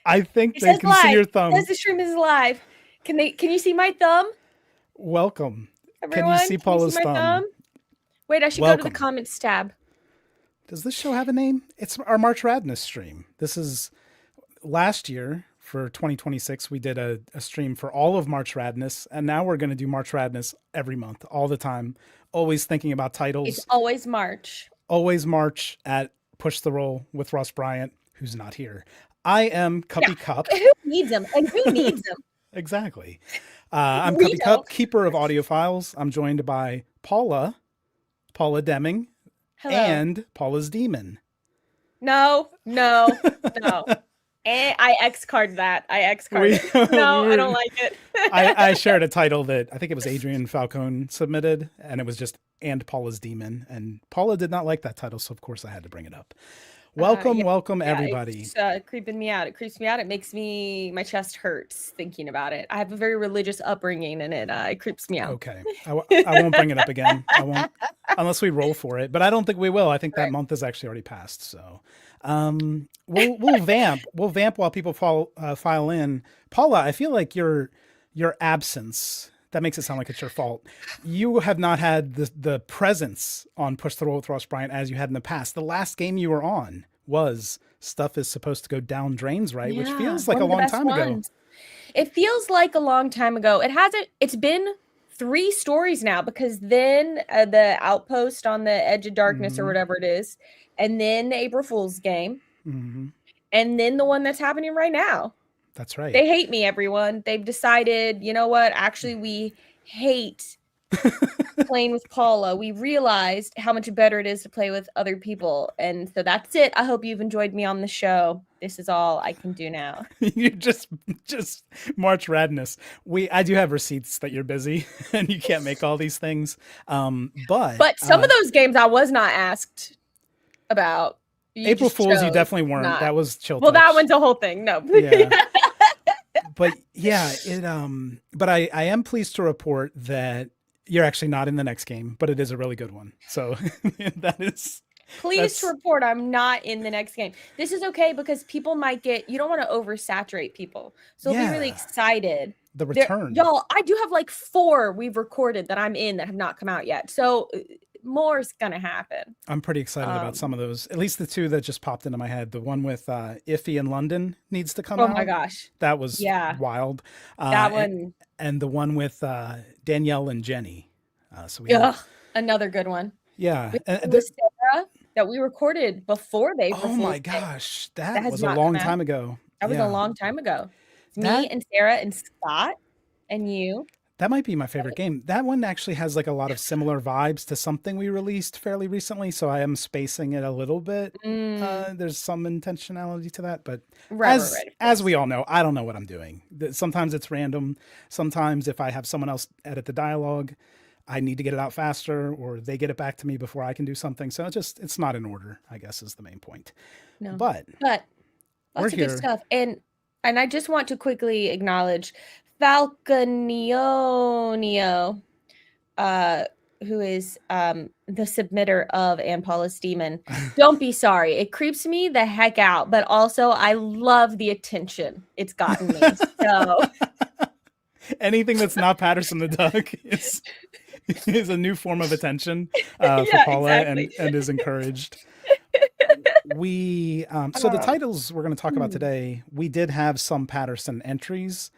I think It they says can see live. your It says thumb. the stream is live. Can you see my thumb? Welcome. Can you Everyone, see can you see Paula's my thumb? thumb? Wait, I should go to the Welcome. comments tab. Does this show have a name? It's our March Radness stream. This is last year for 2026. We did a stream for all of March Radness, and now we're going to do March Radness every month, all the time. Always thinking about It's titles. always March. Always March at Push the Roll with Ross Bryant, who's not here. I am Yeah. Cuppy Cup. Who needs them? And who needs them? Exactly. I'm We Cuppy don't. Cup, keeper of audio files. I'm joined by Paula Deming, Hello. and Paula's Demon. No, no, no. I X card that. I X card We it. we No, I don't were like it. I shared a title that I think it was Adrian Falcone submitted, and it was just "and Paula's Demon," and Paula did not like that title, so of course I had to bring it up. Welcome, Yeah, welcome yeah, everybody. it's creeping me out. It creeps me out. It makes my chest hurts thinking about it. I have a very religious upbringing, and it creeps me out. Okay, I won't bring it up again. I won't unless we roll for it, but I don't think we will. I think that Right. month is actually already passed, so we'll vamp while people file in. Paula, I feel like your absence, that makes it sound like it's your fault. You have not had the presence on Push the Roll with Ross Bryant as you had in the past. The last game you were on was Stuff is Supposed to Go Down Drains, right? Which Yeah, feels like one a of the long best time ago. ones. It feels like a long time ago. It hasn't. It's been 3 stories now because then the outpost on the edge of darkness or Mm-hmm. whatever it is, and then the April Fool's game, Mm-hmm. and then the one that's happening right now. That's right. They hate me, everyone. They've decided, you know what? Actually, we hate playing with Paula. We realized how much better it is to play with other people. And so that's it. I hope you've enjoyed me on the show. This is all I can do now. You just March Radness. I do have receipts that you're busy and you can't make all these things. But some of those games I was not asked about. You April just Fools, you chose definitely weren't. not. That was Chill Well, that Touch. one's a whole thing. No. Yeah. But yeah, but I am pleased to report that you're actually not in the next game, but it is a really good one. So Pleased to report I'm not in the next game. This is okay because people might you don't want to oversaturate people. So they'll be really excited. The return. Y'all, I do have like 4 we've recorded that I'm in that have not come out yet. So more is going to happen. I'm pretty excited about some of those. At least the 2 that just popped into my head. The one with Iffy in London needs to come out. Oh my gosh. That was wild. That one. And the one with Danielle and Jenny. So we have, another good one. Yeah. With Sarah that we recorded before they Oh my gosh. That was a long time ago. That was a long time ago. Me and Sarah and Scott and you. That might be my favorite game. That one actually has like a lot of similar vibes to something we released fairly recently, so I am spacing it a little bit. There's some intentionality to that, but as we all know, I don't know what I'm doing. Sometimes it's random. Sometimes if I have someone else edit the dialogue, I need to get it out faster, or they get it back to me before I can do something. So it's not in order, I guess, is the main point. No, but lots of good stuff. And I just want to quickly acknowledge Falconionio, who is the submitter of And Paula's Demon. Don't be sorry. It creeps me the heck out, but also I love the attention it's gotten me. So anything that's not Patterson the Duck is a new form of attention for Paula, exactly. and is encouraged. We so the titles we're going to talk about today, we did have some Patterson entries.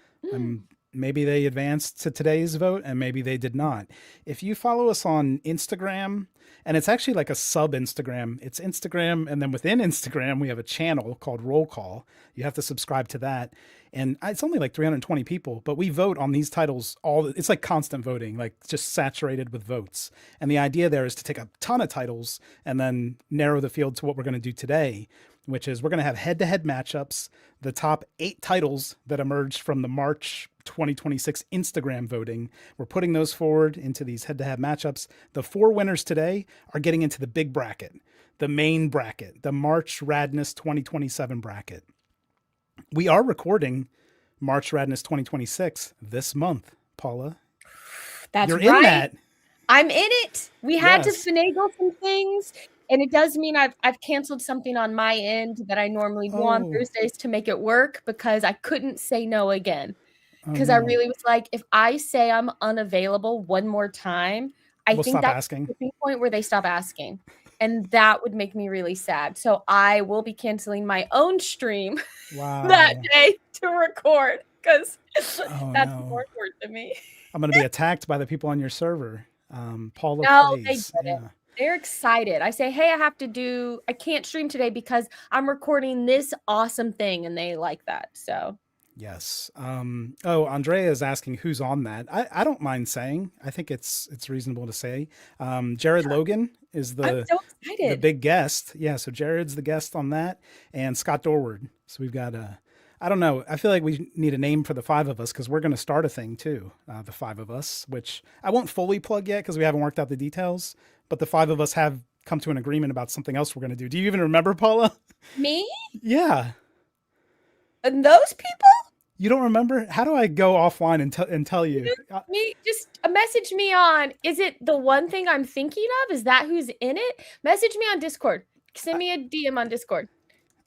Maybe they advanced to today's vote and maybe they did not. If you follow us on Instagram, and it's actually like a sub Instagram, it's Instagram, and then within Instagram we have a channel called Roll Call. You have to subscribe to that, and it's only like 320 people, but we vote on these titles it's like constant voting, like just saturated with votes. And the idea there is to take a ton of titles and then narrow the field to what we're going to do today, which is we're going to have head-to-head matchups, the top 8 titles that emerged from the March 2026 Instagram voting. We're putting those forward into these head-to-head matchups. The 4 winners today are getting into the big bracket, the main bracket, the March Radness 2027 bracket. We are recording March Radness 2026 this month, Paula. That's You're right. in that. I'm in it. We had to finagle some things. And it does mean I've canceled something on my end that I normally do on Oh, Thursdays to make it work because I couldn't say no again. oh Because I no. really was like, if I say I'm unavailable one more time, I We'll think stop that's asking. the tipping point where they stop asking. And that would make me really sad. So I will be canceling my own stream that Wow. day to record because Oh that's no. more important to me. I'm gonna be attacked by the people on your server. Paula No, they get plays. it. Yeah. They're excited. I say, hey, I can't stream today because I'm recording this awesome thing. And they like that. So Yes. Oh, Andrea is asking who's on that. I don't mind saying. I think it's reasonable to say. Jared Logan is I'm so the excited. big guest. Yeah, so Jared's the guest on that, and Scott Dorward. So we've got I don't know. I feel like we need a name for the five of us because we're going to start a thing too. The five of us, which I won't fully plug yet because we haven't worked out the details. But the five of us have come to an agreement about something else we're going to do. Do you even remember, Paula? Me Yeah. and those people? You don't remember? How do I go offline and tell you? Me just message me on. Is it the one thing I'm thinking of? Is that who's in it? Message me on Discord. Send me a DM on Discord.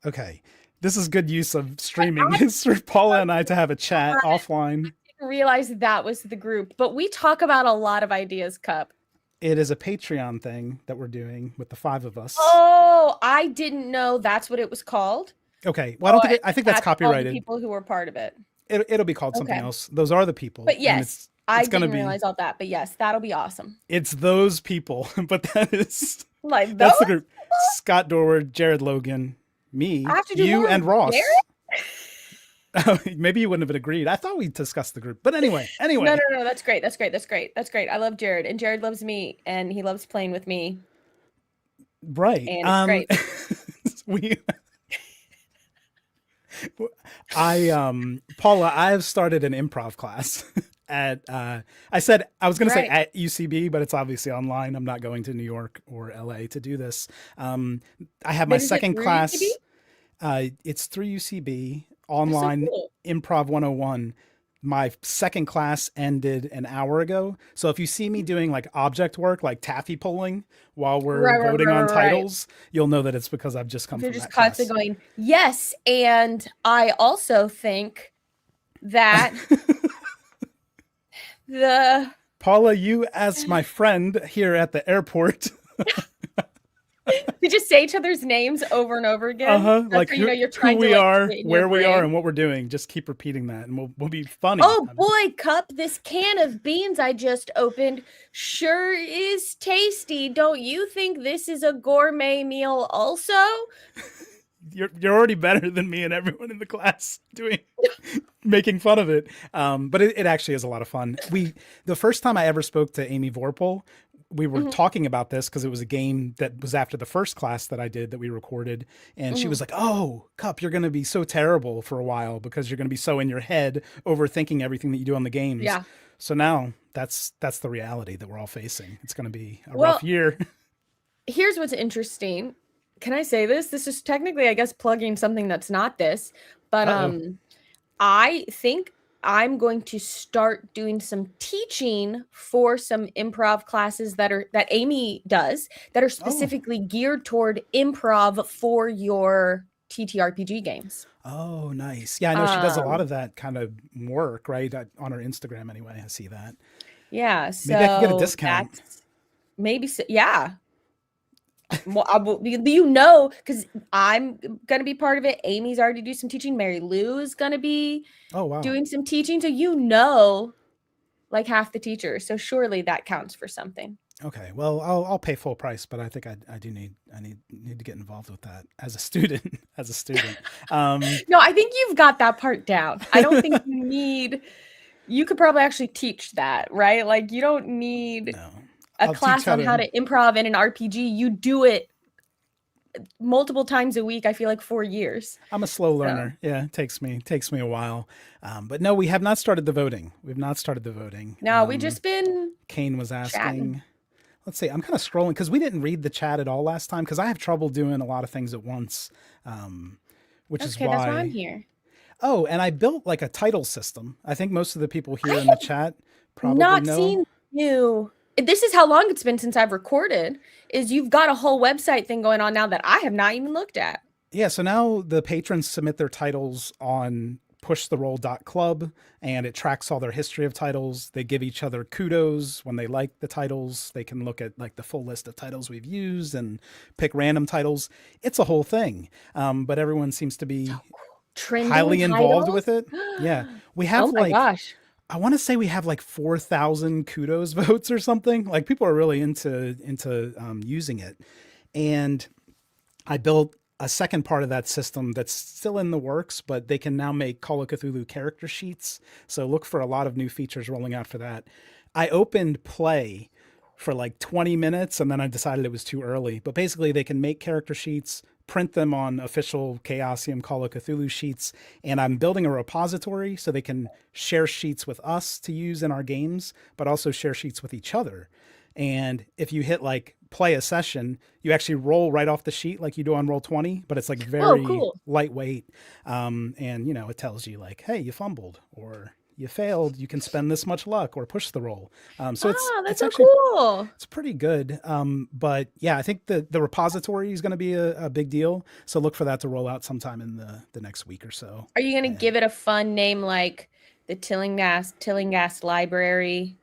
Okay. This is good use of But streaming. It's for Paula and I to have a chat I offline. didn't realize that was the group, but we talk about a lot of ideas, Cup. It is a Patreon thing that we're doing with the five of us. Oh, I didn't know that's what it was called. Okay. Well, I don't Oh, think I think that's that's all the copyrighted. people who were part of it. It'll be called something Okay. else. Those are the people, But and yes, it's I gonna didn't be realize all that. But yes, that'll be awesome. it's those people. But Like those, that's the group. Scott Dorward, Jared Logan, me, I have to do you, more and with Ross. Jared? Maybe you wouldn't have agreed. I thought we discussed the group, but anyway. No. That's great. That's great. That's great. That's great. I love Jared, and Jared loves me, and he loves playing with me, Right. and it's great. We Paula, I have started an improv class at I said I was going to say Right. at UCB, but it's obviously online. I'm not going to New York or LA to do this. I have my But is it second through class. UCB? It's through UCB That's so online cool. improv 101. My second class ended an hour ago. So if you see me doing like object work, like taffy pulling while we're Right. voting on Right. titles, you'll know that it's because I've just come You're from just that class. constantly going, yes. And I also think that the Paula, you as my friend here at the airport. we just say each other's names over and over again. That's Like how you know you're who trying we to like are, get in where your we are, brain. and what we're doing. Just keep repeating that, and we'll be funny. Oh boy, Cup, this can of beans I just opened sure is tasty. Don't you think this is a gourmet meal also? You're already better than me and everyone in the class doing making fun of it. But it actually is a lot of fun. The first time I ever spoke to Amy Vorpal, we were talking about this because it was a game that was after the first class that I did that we recorded. And she was like, oh, Cup, you're going to be so terrible for a while because you're going to be so in your head overthinking everything that you do on the games. Yeah. So now that's the reality that we're all facing. It's going to be a rough year. Here's what's interesting. Can I say this? This is technically, I guess, plugging something that's not this, but I think I'm going to start doing some teaching for some improv classes that Amy does that are specifically geared toward improv for your TTRPG games. Oh, nice. Yeah, I know she does a lot of that kind of work, right? On her Instagram anyway. I see that. Yeah, so maybe I can get a discount. Maybe so, yeah. Well, because I'm gonna be part of it. Amy's already do some teaching. Mary Lou is gonna be doing some teaching. So like half the teachers. So surely that counts for something. Okay, well, I'll pay full price, but I think I need to get involved with that as a student. No, I think you've got that part down. I don't think you need. You could probably actually teach that, right? Like you don't need a class on how to improv in an RPG. You do it multiple times a week. I feel like 4 years. I'm a slow learner. Yeah, it takes me a while. But no, we have not started the voting. We've not started the voting. No, we just been. Kane was asking. Chatting. Let's see. I'm kind of scrolling because we didn't read the chat at all last time because I have trouble doing a lot of things at once, which is why. That's why I'm here. Oh, and I built a title system. I think most of the people here in the chat probably not know. seen you. this is how long it's been since I've recorded, is you've got a whole website thing going on now that I have not even looked at. Yeah, so now the patrons submit their titles on pushtheroll.club, and it tracks all their history of titles. They give each other kudos when they like the titles. They can look at like the full list of titles we've used and pick random titles. It's a whole thing. But everyone seems to be Trending highly involved titles? with it. Yeah. We have Oh my gosh. I want to say we have like 4,000 kudos votes or something. Like people are really into using it. And I built a second part of that system that's still in the works, but they can now make Call of Cthulhu character sheets. So look for a lot of new features rolling out for that. I opened play for like 20 minutes and then I decided it was too early. But basically, they can make character sheets, print them on official Chaosium Call of Cthulhu sheets, and I'm building a repository so they can share sheets with us to use in our games, but also share sheets with each other. And if you hit like play a session, you actually roll right off the sheet like you do on Roll20, but it's like very cool. lightweight. And, you know, it tells you like, hey, you fumbled or you failed. You can spend this much luck or push the roll. So it's so actually cool. it's pretty good. But yeah, I think the repository is going to be a big deal. So look for that to roll out sometime in the next week or so. Are you going to give it a fun name like the Tillinghast Library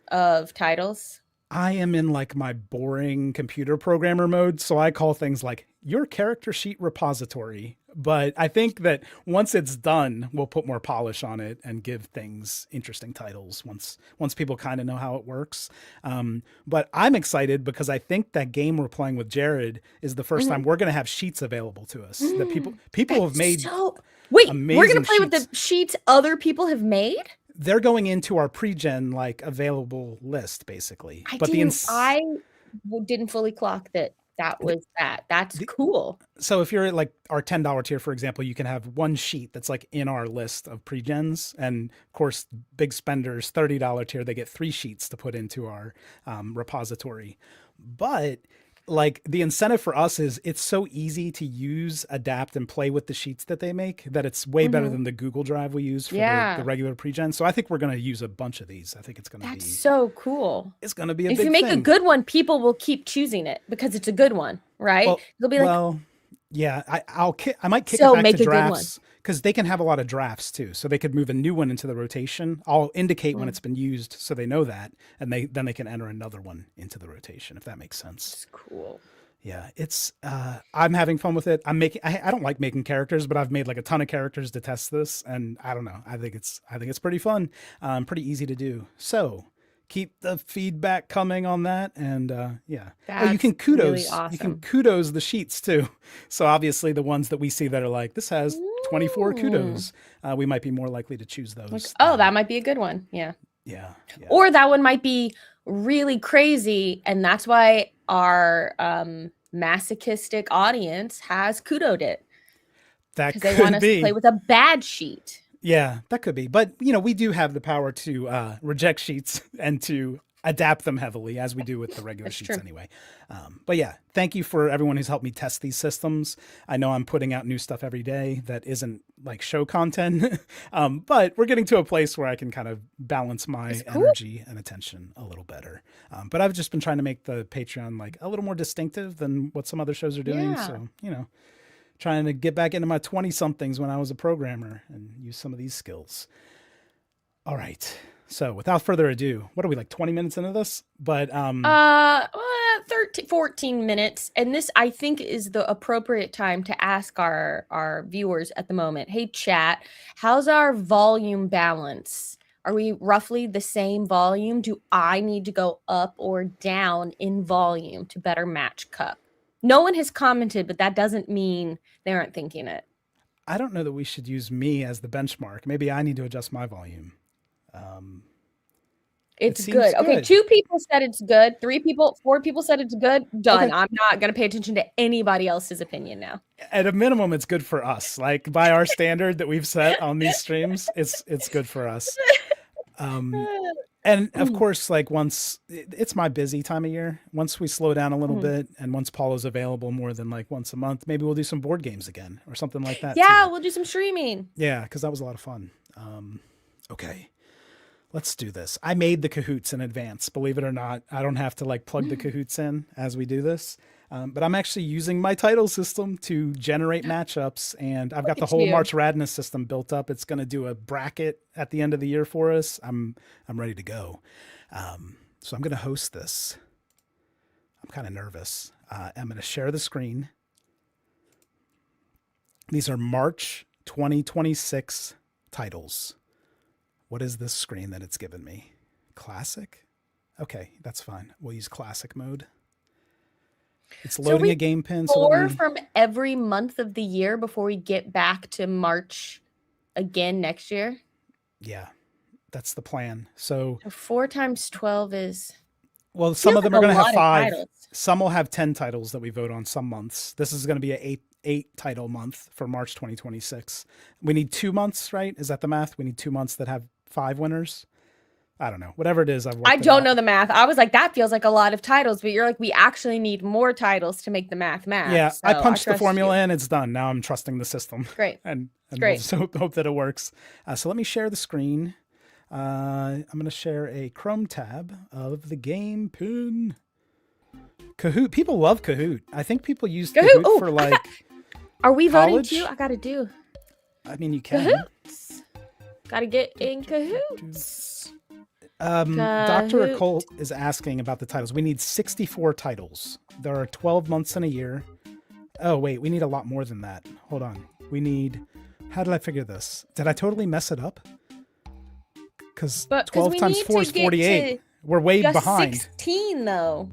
of Titles? I am in like my boring computer programmer mode, so I call things like your character sheet repository. But I think that once it's done, we'll put more polish on it and give things interesting titles once people kind of know how it works. But I'm excited because I think that game we're playing with Jared is the 1st time we're going to have sheets available to us that people have made. Wait, we're going to play with the sheets other people have made? They're going into our pre-gen like available list basically. I didn't fully clock that was that. That's cool. So if you're at like our $10 tier, for example, you can have one sheet that's like in our list of pre-gens. And of course, big spenders, $30 tier, they get 3 sheets to put into our repository. But like the incentive for us is it's so easy to use, adapt, and play with the sheets that they make that it's way better than the Google Drive we use for the regular pre-gen. So I think we're going to use a bunch of these. I think it's going to be so cool. It's going to be a big thing. If you make thing. a good one, people will keep choosing it because it's a good one, right? Well, they'll be like, yeah, I might kick it back to drafts because they can have a lot of drafts too. So they could move a new one into the rotation. I'll indicate when it's been used so they know that, and then they can enter another one into the rotation if that makes sense. That's cool. Yeah, it's I'm having fun with it. I don't like making characters, but I've made like a ton of characters to test this, and I don't know. I think it's pretty fun, pretty easy to do. So keep the feedback coming on that, and yeah. You can kudos. Really awesome. You can kudos the sheets too. So obviously the ones that we see that are like this has 24 kudos, we might be more likely to choose those. That might be a good one. Yeah. Yeah. Or that one might be really crazy, and that's why our masochistic audience has kudoed it. That could be. They want us to play with a bad sheet. Yeah, that could be. But, you know, we do have the power to reject sheets and to adapt them heavily as we do with the regular sheets anyway. But yeah, thank you for everyone who's helped me test these systems. I know I'm putting out new stuff every day that isn't like show content, but we're getting to a place where I can kind of balance my energy and attention a little better. But I've just been trying to make the Patreon like a little more distinctive than what some other shows are doing. Yeah. So, you know, trying to get back into my 20-somethings when I was a programmer and use some of these skills. All right. So without further ado, what are we, like 20 minutes into this? But 14 minutes. And this, I think, is the appropriate time to ask our viewers at the moment. Hey, chat, how's our volume balance? Are we roughly the same volume? Do I need to go up or down in volume to better match Cup? No one has commented, but that doesn't mean they aren't thinking it. I don't know that we should use me as the benchmark. Maybe I need to adjust my volume. It's good. Okay, 2 people said it's good. 4 people said it's good. Done. Okay. I'm not going to pay attention to anybody else's opinion now. At a minimum, it's good for us. Like by our standard that we've set on these streams, it's good for us. And of course, like once it's my busy time of year, once we slow down a little bit and once Paula's available more than like once a month, maybe we'll do some board games again or something like that. Yeah, we'll do some streaming. Yeah, because that was a lot of fun. Okay. Let's do this. I made the Kahoots in advance. Believe it or not, I don't have to like plug the Kahoots in as we do this. But I'm actually using my title system to generate matchups, and I've got the whole March Radness system built up. It's going to do a bracket at the end of the year for us. I'm ready to go. So I'm going to host this. I'm kind of nervous. I'm going to share the screen. These are March 2026 titles. What is this screen that it's given me? Classic? Okay, that's fine. We'll use classic mode. It's loading a game pin. So from every month of the year before we get back to March again next year? Yeah, that's the plan. So 4 times 12 is... Well, some of them are going to have 5. Some will have 10 titles that we vote on some months. This is going to be an 8 title month for March 2026. We need 2 months, right? Is that the math? We need 2 months that have 5 winners. I don't know. Whatever it is, I don't know the math. I was like, that feels like a lot of titles, but you're like, we actually need more titles to make the math. Yeah, so I punched the formula in. It's done. Now I'm trusting the system. Great. and great. We'll hope that it works. So let me share the screen. I'm going to share a Chrome tab of the game pin. Kahoot. People love Kahoot. I think people use Kahoot for like. Are we voting too? I got to do. I mean, you can. Kahoots. Got to get in Kahoots. Dr. Occult is asking about the titles. We need 64 titles. There are 12 months in a year. Oh, wait. We need a lot more than that. Hold on. We need... How did I figure this? Did I totally mess it up? Because 12 times 4 is 48. We're way behind. 16, though,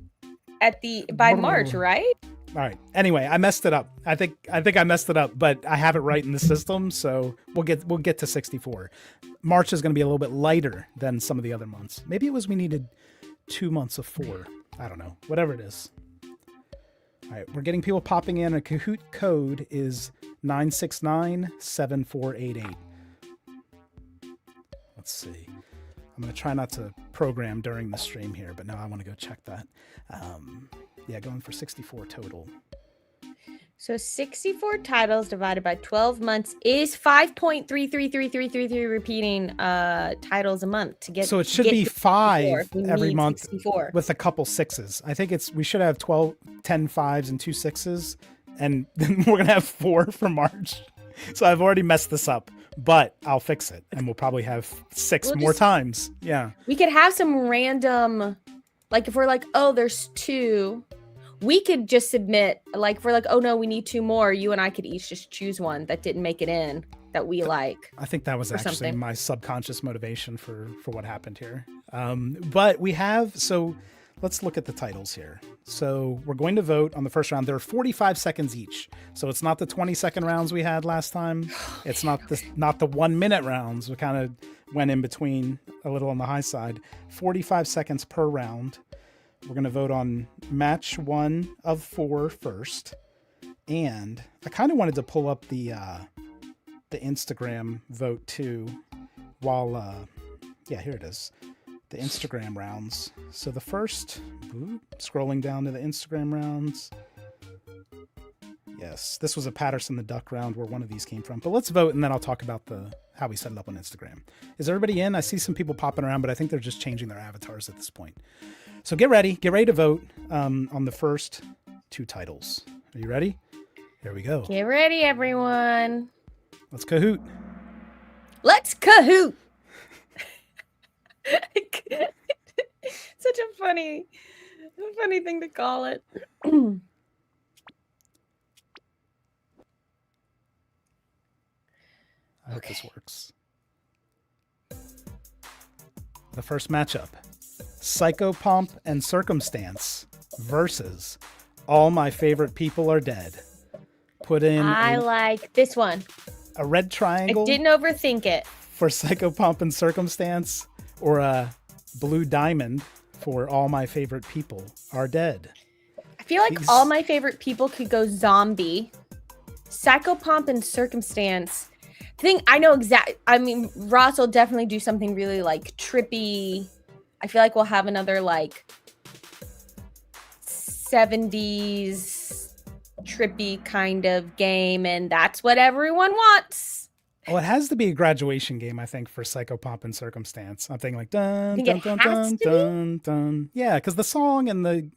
by March, right? All right. Anyway, I messed it up. I think I messed it up, but I have it right in the system, so we'll get to 64. March is going to be a little bit lighter than some of the other months. Maybe it was we needed 2 months of 4. I don't know. Whatever it is. All right, we're getting people popping in. A Kahoot code is 9697488. Let's see. I'm going to try not to program during the stream here, but now I want to go check that. Yeah, going for 64 total. So 64 titles divided by 12 months is 5.333333 repeating titles a month to get. So it should be 5 every month 64. With a couple 6s. I think we should have 10 5s and 2 6s, and then we're gonna have 4 for March. So I've already messed this up, but I'll fix it, and we'll probably have 6 more times. Yeah, we could have some random, like if we're like, oh, there's 2. We could just submit, like, if we're like, oh no, we need 2 more. You and I could each just choose one that didn't make it in that we like. I think that was actually my subconscious motivation for what happened here. But we have, so let's look at the titles here. So we're going to vote on the first round. There are 45 seconds each. So it's not the 20-second rounds we had last time. It's not the 1 minute rounds. We kind of went in between a little on the high side. 45 seconds per round. We're going to vote on match 1 of 4 first. And I kind of wanted to pull up the Instagram vote too while, yeah, here it is. The Instagram rounds. So the first, scrolling down to the Instagram rounds. Yes, this was a Patterson the Duck round where one of these came from. But let's vote, and then I'll talk about how we set it up on Instagram. Is everybody in? I see some people popping around, but I think they're just changing their avatars at this point. So get ready to vote on the first 2 titles. Are you ready? Here we go. Get ready, everyone. Let's Kahoot. Let's Kahoot. Such a funny thing to call it. I hope this works. The first matchup. Psychopomp and Circumstance versus All My Favorite People Are Dead. Put in I like this one. A red triangle. I didn't overthink it. For Psychopomp and Circumstance, or a blue diamond for All My Favorite People Are Dead. I feel like All My Favorite People could go zombie. Psychopomp and Circumstance. I know exactly. I mean, Ross will definitely do something really like trippy. I feel like we'll have another like 70s trippy kind of game, and that's what everyone wants. Well, it has to be a graduation game, I think, for Psychopomp and Circumstance. I'm thinking like I dun think dun it dun has dun to be. dun dun. Yeah, because the song and the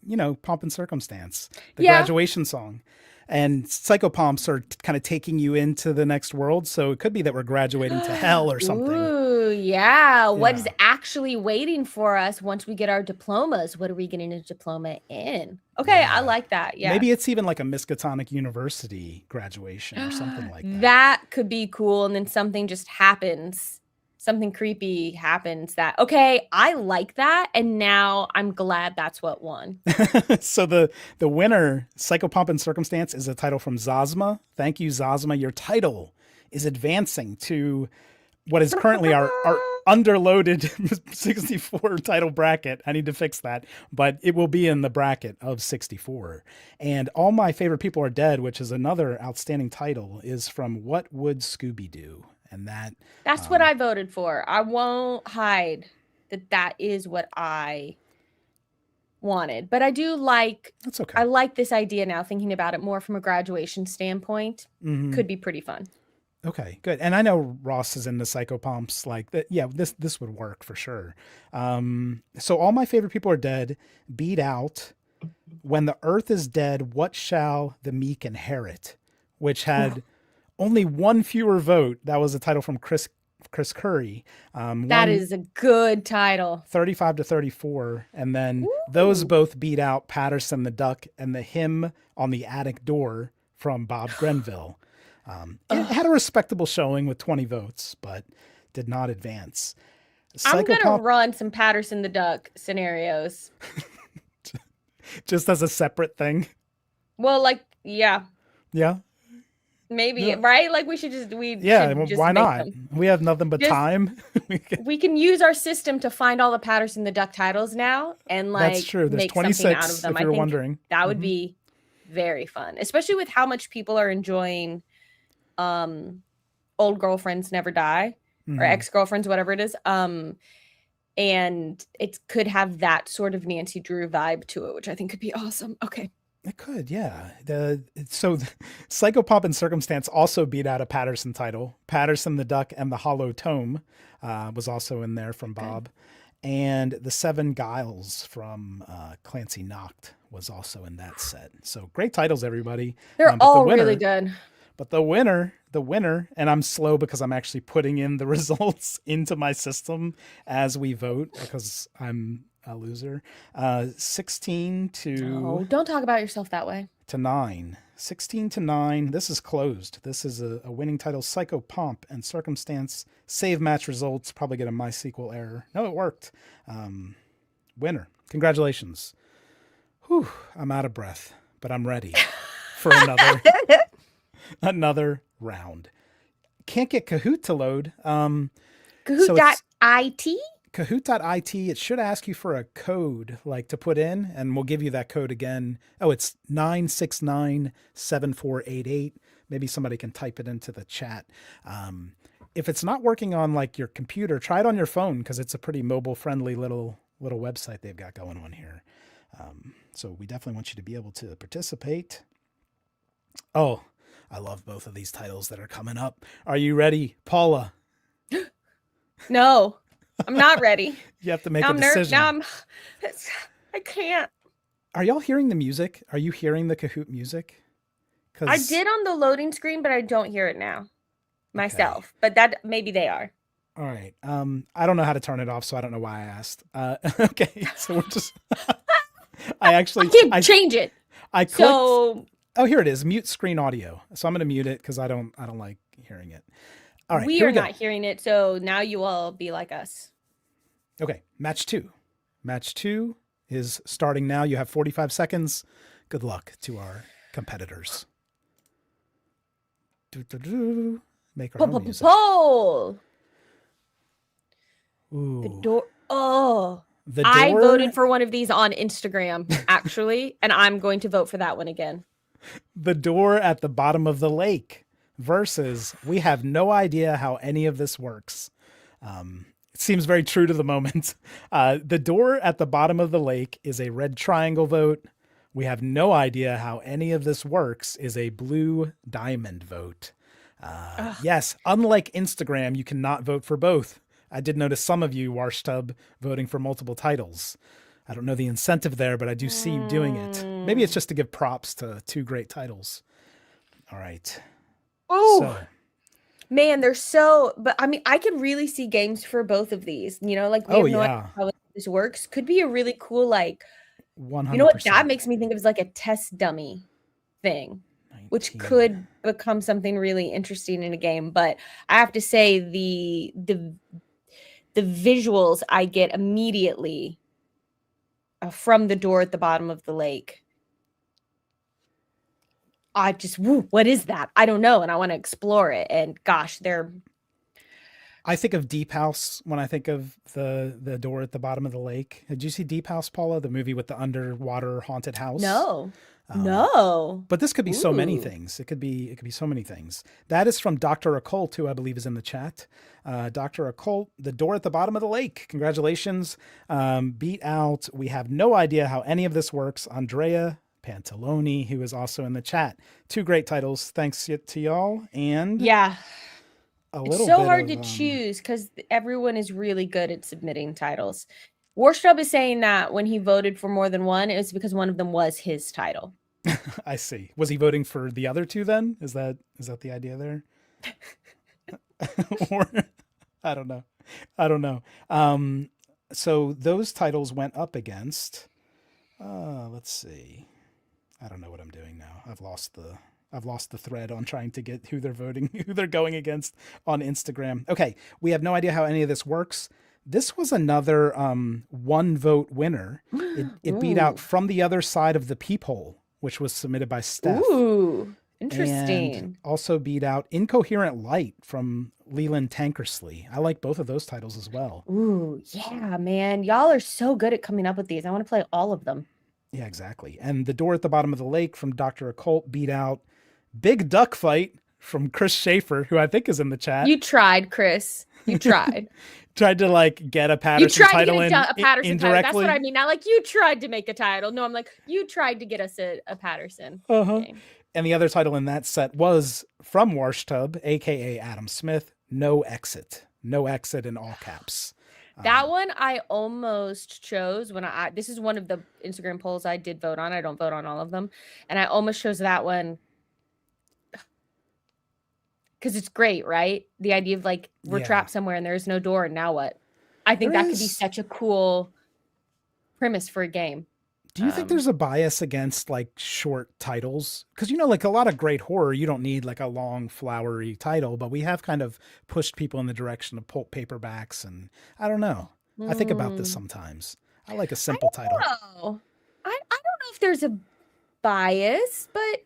Pomp and Circumstance, the Yeah. graduation song, and Psychopomps are kind of taking you into the next world. So it could be that we're graduating to hell or something. Ooh, yeah. What is Yeah. actually waiting for us once we get our diplomas? What are we getting a diploma in? Okay, I Yeah. like that. Yeah. Maybe it's even like a Miskatonic University graduation or something like that. That could be cool. And then something just happens. Something creepy happens that, okay, I like that. And now I'm glad that's what won. So the winner, Psychopomp and Circumstance, is a title from Zazma. Thank you, Zazma. Your title is advancing to what is currently our underloaded 64 title bracket. I need to fix that, but it will be in the bracket of 64. And All My Favorite People Are Dead, which is another outstanding title, is from What Would Scooby Do? And that's what I voted for. I won't hide that is what I wanted. But I do like that's okay. I like this idea now, thinking about it more from a graduation standpoint. Mm-hmm. Could be pretty fun. Okay, good. And I know Ross is into Psychopomps like that. Yeah, this would work for sure. So All My Favorite People Are Dead beat out When the Earth is Dead, What Shall the Meek Inherit, which had only one fewer vote. That was a title from Chris Curry. That is a good title. 35 to 34. And then those both beat out Patterson the Duck and The Hymn on the Attic Door from Bob Grenville. It had a respectable showing with 20 votes, but did not advance. I'm going to run some Patterson the Duck scenarios. Just as a separate thing? Well, like, yeah. Yeah? Maybe, yeah. Right? Like, we should just why not? Them. We have nothing but time. We can use our system to find all the Patterson the Duck titles now and, like, that's true. There's make 26, something out of them. if you're wondering. That would be very fun, especially with how much people are enjoying Old Girlfriends Never Die or Ex-Girlfriends, whatever it is. And it could have that sort of Nancy Drew vibe to it, which I think could be awesome. Okay. It could, yeah. So Psychopomp and Circumstance also beat out a Patterson title. Patterson the Duck and the Hollow Tome was also in there from Bob. And The Seven Guiles from Clancy Knocked was also in that set. So great titles, everybody. They're all really good. But the winner, and I'm slow because I'm actually putting in the results into my system as we vote because I'm a loser. 16 to... Oh, don't talk about yourself that way. ...to 9. 16 to 9. This is closed. This is a winning title. Psychopomp and Circumstance. Save match results. Probably get a MySQL error. No, it worked. Winner. Congratulations. Whew, I'm out of breath, but I'm ready for another round. Can't get Kahoot to load. Kahoot.it? Kahoot.it, it should ask you for a code like to put in, and we'll give you that code again. Oh, it's 9697488. Maybe somebody can type it into the chat. If it's not working on like your computer, try it on your phone because it's a pretty mobile friendly little website they've got going on here. So we definitely want you to be able to participate. Oh, I love both of these titles that are coming up. Are you ready, Paula? No, I'm not ready. You have to make a decision. I can't. Are y'all hearing the music? Are you hearing the Kahoot music? I did on the loading screen, but I don't hear it now myself. Okay. But maybe they are. All right. I don't know how to turn it off, so I don't know why I asked. Okay, so we're just... I can't change it. I clicked... Oh, here it is. Mute screen audio. So I'm going to mute it because I don't like hearing it. All right. We are not hearing it, so now you all be like us. Okay. Match 2. Match 2 is starting now. You have 45 seconds. Good luck to our competitors. Make our own music. Poll. Ooh. The door. Oh. I voted for one of these on Instagram, actually, and I'm going to vote for that one again. The Door at the Bottom of the Lake versus We Have No Idea How Any of This Works. It seems very true to the moment. The Door at the Bottom of the Lake is a red triangle vote. We Have No Idea How Any of This Works is a blue diamond vote. Ugh. Yes, unlike Instagram, you cannot vote for both. I did notice some of you, Warshtub, voting for multiple titles. I don't know the incentive there, but I do see you doing it. Maybe it's just to give props to two great titles. All right. Oh, So, man, they're so. But I mean, I can really see games for both of these. You know, like we oh have no idea yeah, how this works. Could be a really cool, like, you know what that 100%. makes me think of is like a test dummy thing, which 19. could become something really interesting in a game. But I have to say the visuals I get immediately from the door at the bottom of the lake. I just, what is that? I don't know. And I want to explore it. And gosh, I think of Deep House when I think of the door at the bottom of the lake. Did you see Deep House, Paula? The movie with the underwater haunted house? no, Um, no. but this could be so many Ooh. things. It could be so many things. That is from Dr. Occult, who I believe is in the chat. Dr. Occult, the door at the bottom of the lake. Congratulations. Beat out. We have no idea how any of this works. Andrea Pantaloni, who is also in the chat. Two great titles. Thanks to y'all. And Yeah. a It's little so bit hard of to choose because everyone is really good at submitting titles. Warstrub is saying that when he voted for more than one, it was because one of them was his title. I see. Was he voting for the other two then? Is that the idea there? Or I don't know. I don't know. So those titles went up against let's see. I don't know what I'm doing now. I've lost the thread on trying to get who they're voting, who they're going against on Instagram. Okay, we have no idea how any of this works. This was another one vote winner. It beat out Ooh. From the Other Side of the Peephole, which was submitted by Steph. Ooh. And Interesting. also beat out Incoherent Light from Leland Tankersley. I like both of those titles as well. Ooh, yeah, man. Y'all are so good at coming up with these. I want to play all of them. Yeah, exactly. And The Door at the Bottom of the Lake from Dr. Occult beat out Big Duck Fight from Chris Schaefer, who I think is in the chat. You tried, Chris. You tried. Tried to like get a You Patterson tried to title get in a Patterson title. That's indirectly. what I mean. Not like you tried to make a title. No, I'm like, you tried to get us a Patterson game. And the other title in that set was from Warshtub, aka Adam Smith, No Exit. No Exit in all caps. That one I almost chose when this is one of the Instagram polls I did vote on. I don't vote on all of them. And I almost chose that one because it's great, right? The idea of like we're trapped somewhere and there's no door and now what? I think that could be such a cool premise for a game. Do you think there's a bias against like short titles? Because, like a lot of great horror, you don't need like a long, flowery title, but we have kind of pushed people in the direction of pulp paperbacks. And I don't know. I think about this sometimes. I like a simple title. I don't know if there's a bias, but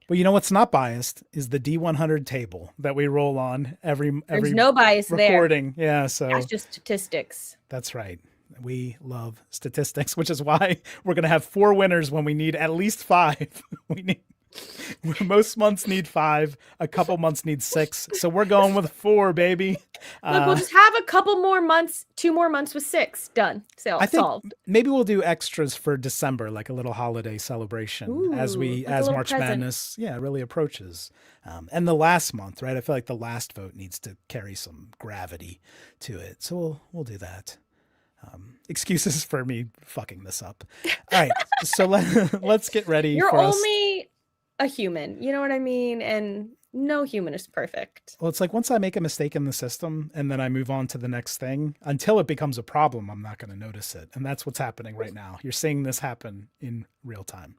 But you know what's not biased is the D100 table that we roll on every there's no bias recording. there. Yeah, so that's just statistics. That's right. We love statistics, which is why we're going to have 4 winners when we need at least 5. Most months need 5, a couple months need 6. So we're going with 4, baby. Look, we'll just have a couple more months, 2 more months with 6 done. So I think solved. maybe we'll do extras for December, like a little holiday celebration as March Madness, really approaches. And the last month, right? I feel like the last vote needs to carry some gravity to it. So we'll do that. Excuses for me fucking this up. All right, so let's get ready. You're only a human, you know what I mean? And no human is perfect. Well, it's like once I make a mistake in the system and then I move on to the next thing, until it becomes a problem, I'm not going to notice it. And that's what's happening right now. You're seeing this happen in real time.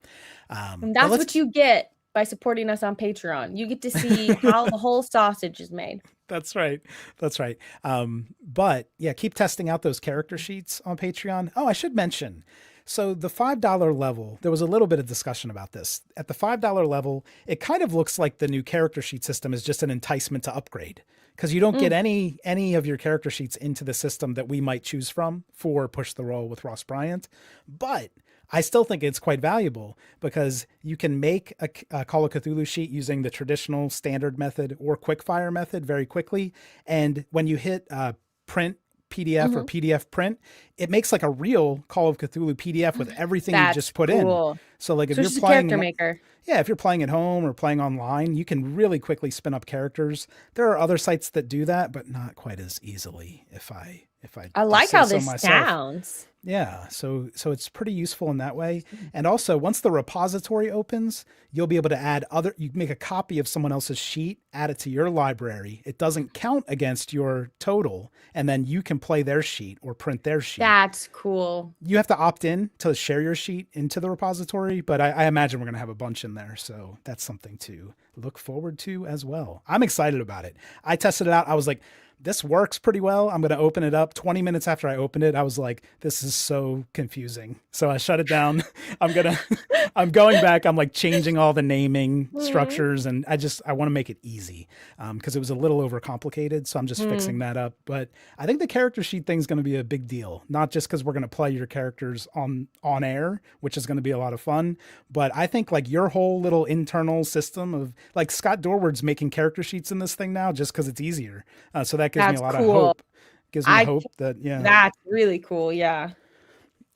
And that's what you get by supporting us on Patreon. You get to see how the whole sausage is made. That's right. That's right. But yeah, keep testing out those character sheets on Patreon. Oh, I should mention. So the $5 level, there was a little bit of discussion about this. At the $5 level, it kind of looks like the new character sheet system is just an enticement to upgrade, because you don't get any of your character sheets into the system that we might choose from for Push the Roll with Ross Bryant. But I still think it's quite valuable because you can make a Call of Cthulhu sheet using the traditional standard method or quickfire method very quickly. And when you hit print PDF or PDF print, it makes like a real Call of Cthulhu PDF with everything you just put in. So like if you're playing, Yeah, if you're playing at home or playing online, you can really quickly spin up characters. There are other sites that do that, but not quite as easily, if I I do like say how so this myself. sounds. Yeah, so it's pretty useful in that way. And also, once the repository opens, you'll be able to add other. You can make a copy of someone else's sheet, add it to your library. It doesn't count against your total, and then you can play their sheet or print their sheet. That's cool. You have to opt in to share your sheet into the repository, but I imagine we're going to have a bunch in there. So that's something to look forward to as well. I'm excited about it. I tested it out. I was like, this works pretty well. I'm going to open it up. 20 minutes after I opened it, I was like, this is so confusing. So I shut it down. I'm going back. I'm like changing all the naming structures, and I want to make it easy because it was a little overcomplicated. So I'm just fixing that up. But I think the character sheet thing is going to be a big deal, not just because we're going to play your characters on air, which is going to be a lot of fun. But I think like your whole little internal system of like Scott Dorward's making character sheets in this thing now just because it's easier. So that gives me That's a lot of cool. hope. Gives me I hope that, yeah. That's really cool. Yeah.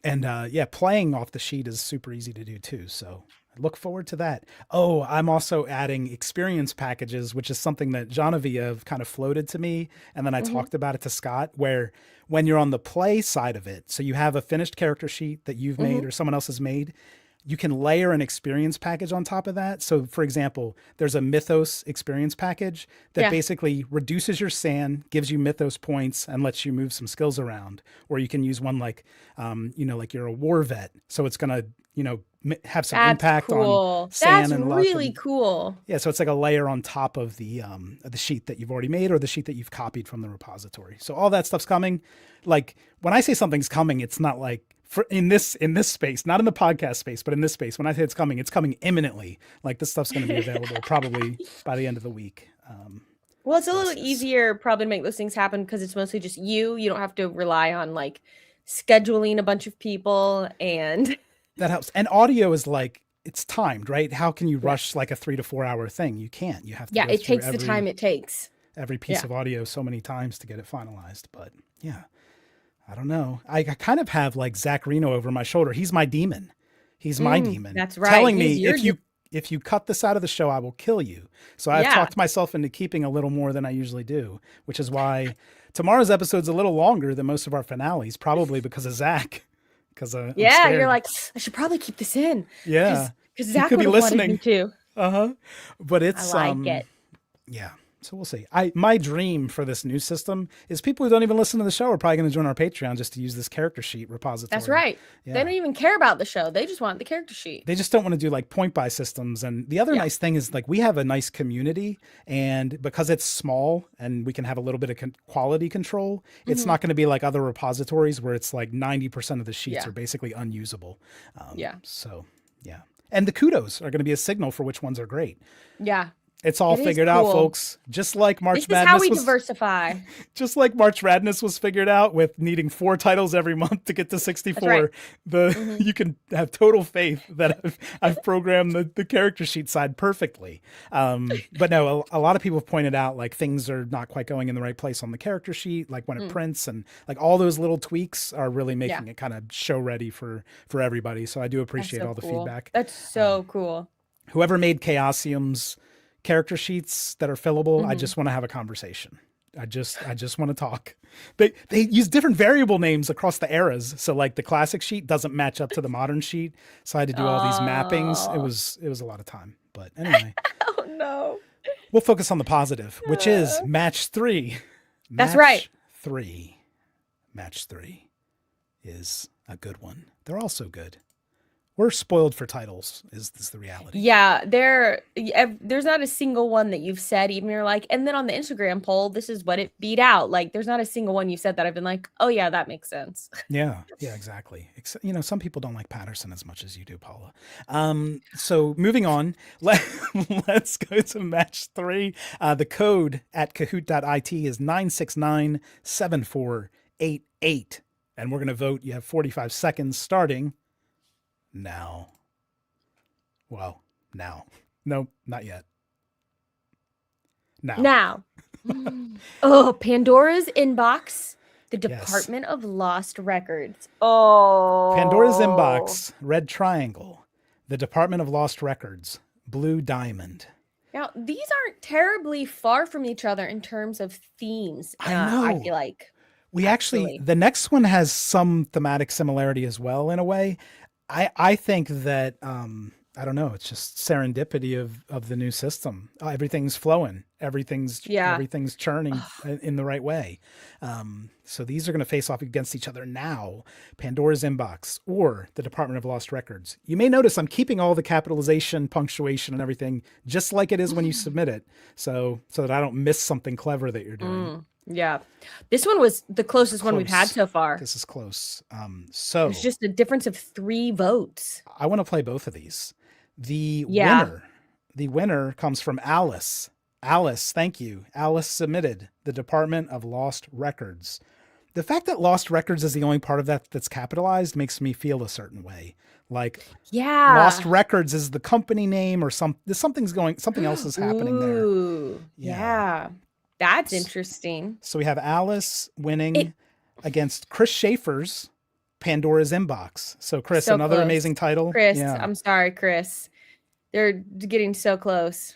And yeah, playing off the sheet is super easy to do too. So I look forward to that. Oh, I'm also adding experience packages, which is something that Genevieve kind of floated to me. And then I talked about it to Scott, where when you're on the play side of it, so you have a finished character sheet that you've made or someone else has made, you can layer an experience package on top of that. So for example, there's a Mythos experience package that basically reduces your SAN, gives you Mythos points, and lets you move some skills around. Or you can use one like, like you're a war vet. So it's going to, have some impact on SAN and luck. That's really cool. Yeah, so it's like a layer on top of the sheet that you've already made or the sheet that you've copied from the repository. So all that stuff's coming. Like when I say something's coming, it's not like in this space, not in the podcast space, but in this space. When I say it's coming imminently. Like this stuff's going to be available probably by the end of the week. Well, it's a little easier probably to make those things happen because it's mostly just you. You don't have to rely on like scheduling a bunch of people, and that helps. And audio is like, it's timed, right? How can you rush like a 3 to 4 hour thing? You can't. You have to. Yeah, it takes the time it takes. Every piece of audio so many times to get it finalized. But yeah, I don't know. I kind of have like Zach Reno over my shoulder. He's my demon. He's my demon. That's right. Telling me if you cut this out of the show, I will kill you. So I've talked myself into keeping a little more than I usually do, which is why tomorrow's episode's a little longer than most of our finales, probably because of Zach. Because you're like, I should probably keep this in. Yeah, because Zach could be listening too. But it's I like it. Yeah. So we'll see. My dream for this new system is people who don't even listen to the show are probably going to join our Patreon just to use this character sheet repository. That's right. Yeah. They don't even care about the show. They just want the character sheet. They just don't want to do like point buy systems. And the other nice thing is like we have a nice community, and because it's small and we can have a little bit of quality control, it's not going to be like other repositories where it's like 90% of the sheets are basically unusable. So yeah. And the kudos are going to be a signal for which ones are great. Yeah. It's all figured out, folks. Just like March Madness. This is how we diversify. Just like March Radness was figured out with needing 4 titles every month to get to 64. Right. You can have total faith that I've programmed the character sheet side perfectly. But no, a lot of people have pointed out like things are not quite going in the right place on the character sheet, like when it prints, and like all those little tweaks are really making it kind of show ready for everybody. So I do appreciate all the feedback. That's so cool. Whoever made Chaosium's character sheets that are fillable, I just want to have a conversation. I just want to talk. They use different variable names across the eras, so like the classic sheet doesn't match up to the modern sheet, so I had to do all these mappings. It was a lot of time, but anyway. Oh no. We'll focus on the positive, which is match 3. That's right. Match 3 is a good one. They're all so good. We're spoiled for titles is the reality. Yeah, there's not a single one that you've said, even you're like, and then on the Instagram poll, this is what it beat out. Like, there's not a single one you've said that I've been like, oh yeah, that makes sense. Yeah, exactly. Some people don't like Patterson as much as you do, Paula. So moving on, let's go to match 3. The code at kahoot.it is 9697488. And we're going to vote. You have 45 seconds starting now. Well, now. Nope, not yet. Now. Oh, Pandora's Inbox, the Department of Lost Records. Oh. Pandora's Inbox, red triangle, the Department of Lost Records. Blue Diamond. Now, these aren't terribly far from each other in terms of themes, I I know. feel like, We actually, actually. the next one has some thematic similarity as well in a way. I think that I don't know, it's just serendipity of the new system. Everything's flowing, Yeah. everything's churning in the right way. So these are going to face off against each other now. Pandora's Inbox or the Department of Lost Records. You may notice I'm keeping all the capitalization, punctuation, and everything just like it is when you submit it, so that I don't miss something clever that you're doing. Yeah. This one was the closest one we've had Close. so far. This is close. There's just a difference of 3 votes. I want to play both of these. Yeah. The winner comes from Alice. Alice, thank you. Alice submitted the Department of Lost Records. The fact that Lost Records is the only part of that that's capitalized makes me feel a certain way. Like Lost Yeah. Records is the company name or something else is happening there. Ooh. Yeah. That's interesting. So we have Alice winning It against Chris Schaefer's Pandora's Inbox. So Chris, so another close. amazing title. Chris, Yeah. I'm sorry, Chris. They're getting so close.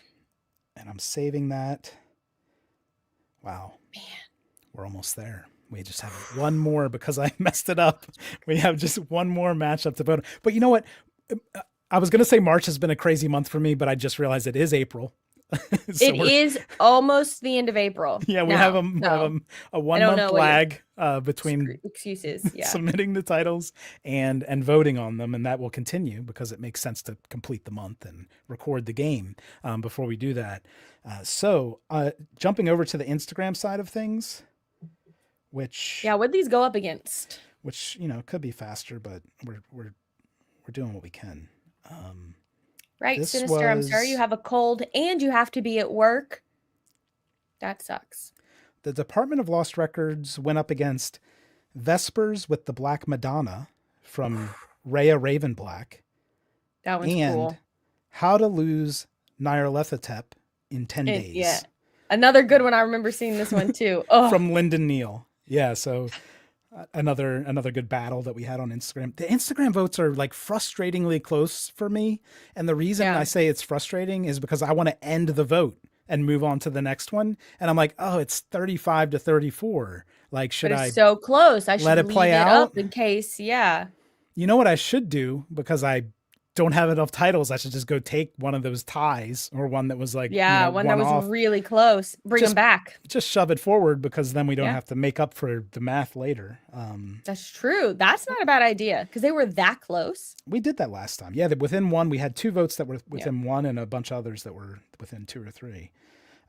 And I'm saving that. Wow. Man. We're almost there. We just have one more because I messed it up. We have just one more matchup to vote. But you know what? I was going to say March has been a crazy month for me, but I just realized it is April. So it is almost the end of April. Yeah, we have a 1 month lag between excuses. Yeah. submitting the titles and voting on them, and that will continue because it makes sense to complete the month and record the game before we do that. So jumping over to the Instagram side of things, which what'd these go up against? Which could be faster, but we're doing what we can. Right, Sinister, I'm sorry you have a cold and you have to be at work. That sucks. The Department of Lost Records went up against Vespers with the Black Madonna from Rhea Ravenblack. That one's cool. And How to Lose Nyarlathotep in 10 Days. Yeah. Another good one. I remember seeing this one too. Oh. From Lyndon Neal. Yeah, so another good battle that we had on Instagram. The Instagram votes are like frustratingly close for me. And the reason I say it's frustrating is because I want to end the vote and move on to the next one. And I'm like, oh, it's 35 to 34. Like, should I so close? I should let it play out up in case. Yeah. You know what I should do, because I don't have enough titles, I should just go take one of those ties or one that was like, one that was really close. Bring them back. Just shove it forward, because then we don't have to make up for the math later. That's true. That's not a bad idea because they were that close. We did that last time. Yeah, within one, we had 2 votes that were within one and a bunch of others that were within 2 or 3.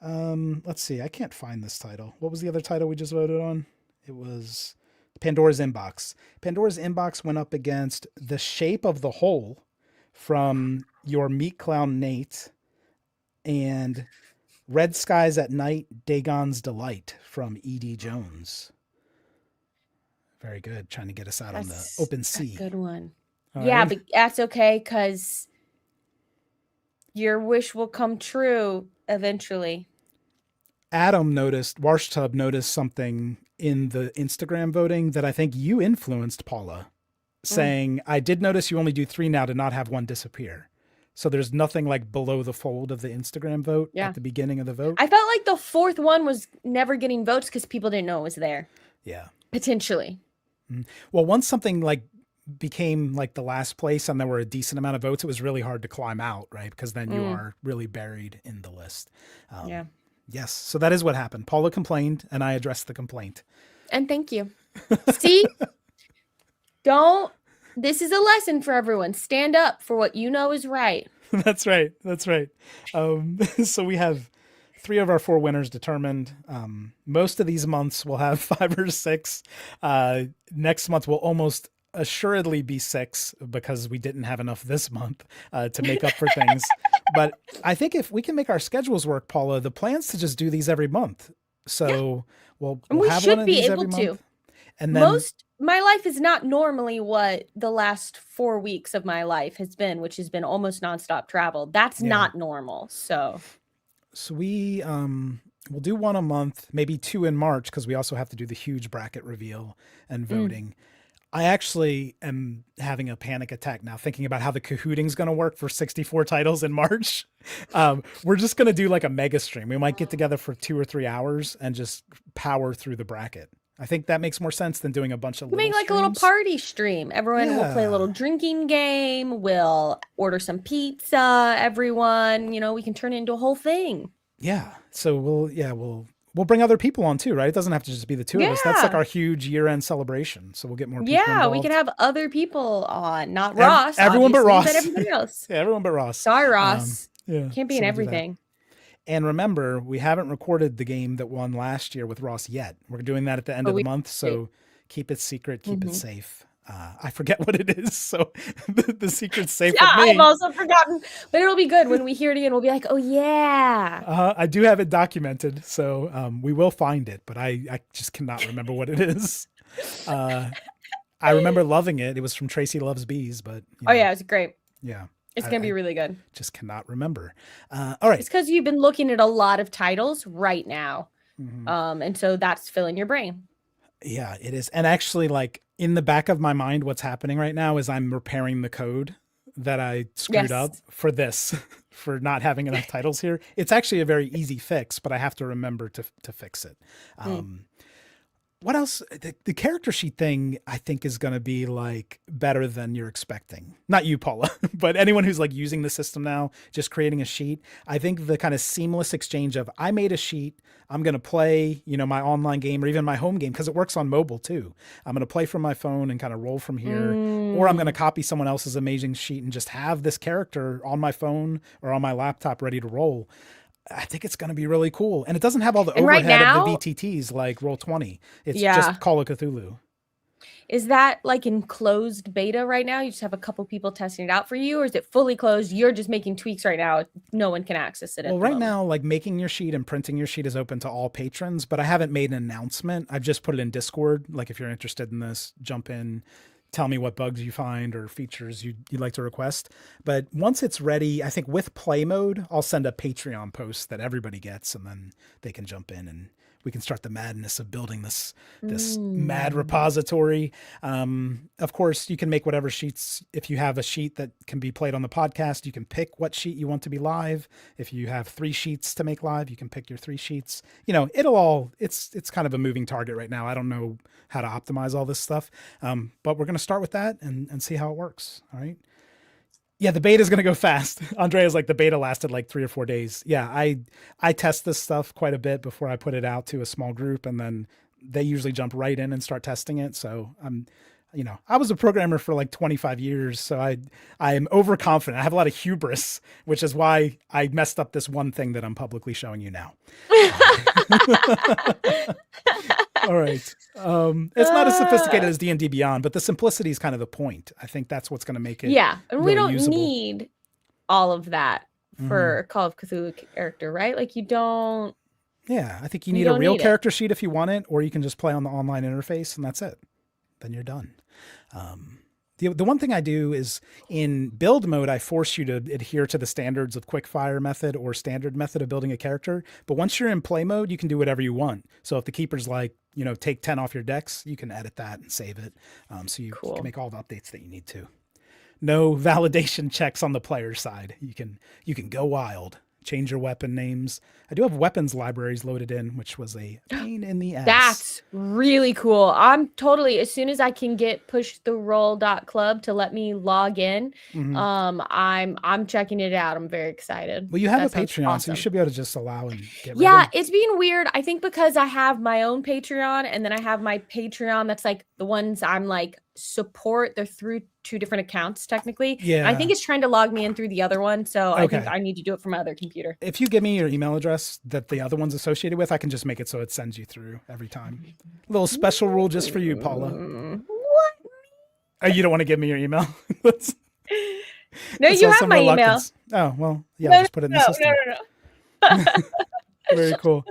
Let's see. I can't find this title. What was the other title we just voted on? It was Pandora's Inbox. Pandora's Inbox went up against The Shape of the Hole from Your Meat Clown Nate and Red Skies at Night, Dagon's Delight from E.D. Jones. Very good. Trying to get us out on the open sea. Good one. Right. But that's okay, because your wish will come true eventually. Adam noticed, Warshtub noticed something in the Instagram voting that I think you influenced, Paula, saying, I did notice you only do 3 now to not have one disappear. So there's nothing like below the fold of the Instagram vote at the beginning of the vote. I felt like the 4th one was never getting votes because people didn't know it was there. Yeah. Potentially. Well, once something like became like the last place and there were a decent amount of votes, it was really hard to climb out, right? Because then you are really buried in the list. Yes. So that is what happened. Paula complained and I addressed the complaint. And thank you. See? This is a lesson for everyone. Stand up for what you know is right. That's right. So we have 3 of our 4 winners determined. Most of these months we'll have 5 or 6. Next month will almost assuredly be 6 because we didn't have enough this month to make up for things. But I think if we can make our schedules work, Paula, the plan's to just do these every month. So we'll have one of these every month. And then my life is not normally what the last 4 weeks of my life has been, which has been almost nonstop travel. That's not normal. So we we'll do 1 a month, maybe 2 in March, because we also have to do the huge bracket reveal and voting. I actually am having a panic attack now thinking about how the Kahooting's going to work for 64 titles in March. We're just going to do like a mega stream. We might get together for 2 or 3 hours and just power through the bracket. I think that makes more sense than doing a bunch of little Make like streams. a little party stream. Everyone will play a little drinking game. We'll order some pizza. Everyone, we can turn it into a whole thing. Yeah. So we'll bring other people on too, right? It doesn't have to just be the two of us. That's like our huge year-end celebration. So we'll get more people involved. We can have other people on, not Ross. Everyone but Ross. But everybody else. Yeah, everyone but Ross. Sorry, Ross. Can't be in everything. And remember, we haven't recorded the game that won last year with Ross yet. We're doing that at the end of the month. So keep it secret, keep it safe. I forget what it is. So the secret's safe with me. I've also forgotten, but it'll be good when we hear it again. We'll be like, oh yeah. I do have it documented. So we will find it, but I just cannot remember what it is. I remember loving it. It was from Tracy Loves Bees, but. Oh yeah, it's great. Yeah. It's going to be really good. Just cannot remember. All right. It's because you've been looking at a lot of titles right now. And so that's filling your brain. Yeah, it is. And actually, like in the back of my mind, what's happening right now is I'm repairing the code that I screwed up for this, for not having enough titles here. It's actually a very easy fix, but I have to remember to fix it. What else? The character sheet thing, I think, is going to be like better than you're expecting. Not you, Paula, but anyone who's like using the system now, just creating a sheet. I think the kind of seamless exchange of I made a sheet, I'm going to play, my online game or even my home game because it works on mobile too. I'm going to play from my phone and kind of roll from here, or I'm going to copy someone else's amazing sheet and just have this character on my phone or on my laptop ready to roll. I think it's going to be really cool. And it doesn't have all the overhead of the VTTs like Roll20. It's just Call of Cthulhu. Is that like in closed beta right now? You just have a couple people testing it out for you, or is it fully closed? You're just making tweaks right now. No one can access it. Well, right now, like making your sheet and printing your sheet is open to all patrons, but I haven't made an announcement. I've just put it in Discord. Like if you're interested in this, jump in. Tell me what bugs you find or features you'd like to request. But once it's ready, I think with play mode, I'll send a Patreon post that everybody gets, and then they can jump in and we can start the madness of building this mad repository. Of course, you can make whatever sheets. If you have a sheet that can be played on the podcast, you can pick what sheet you want to be live. If you have 3 sheets to make live, you can pick your 3 sheets. It's kind of a moving target right now. I don't know how to optimize all this stuff. But we're going to start with that and see how it works. All right. Yeah, the beta is going to go fast. Andrea's like, the beta lasted like 3 or 4 days. Yeah, I test this stuff quite a bit before I put it out to a small group, and then they usually jump right in and start testing it. So I was a programmer for like 25 years, so I am overconfident. I have a lot of hubris, which is why I messed up this one thing that I'm publicly showing you now. All right. It's not as sophisticated as D&D Beyond, but the simplicity is kind of the point. I think that's what's going to make it. Yeah, and really we don't usable. need all of that for a Call of Cthulhu character, right? Like you don't. Yeah, I think you need a real character sheet if you want it, or you can just play on the online interface and that's it. Then you're done. The one thing I do is in build mode, I force you to adhere to the standards of quickfire method or standard method of building a character. But once you're in play mode, you can do whatever you want. So if the keeper's like, take 10 off your decks, you can edit that and save it. So you can make all the updates that you need to. No validation checks on the player side. You can go wild. Change your weapon names. I do have weapons libraries loaded in, which was a pain in the ass. That's really cool. I'm totally, as soon as I can get pushtheroll.club to let me log in, I'm checking it out. I'm very excited. Well, you have a Patreon, so you should be able to just allow and get rid Yeah, it's being weird. I think because I have my own Patreon and then I have my Patreon that's like the ones I'm like support. They're through 2 different accounts technically. Yeah. I think it's trying to log me in through the other one. So I think I need to do it from my other computer. If you give me your email address that the other one's associated with, I can just make it so it sends you through every time. A little special rule just for you, Paula. What? Oh, you don't want to give me your email? No, you have my email. Oh, well, yeah, I'll just put it in the system. No. Very cool.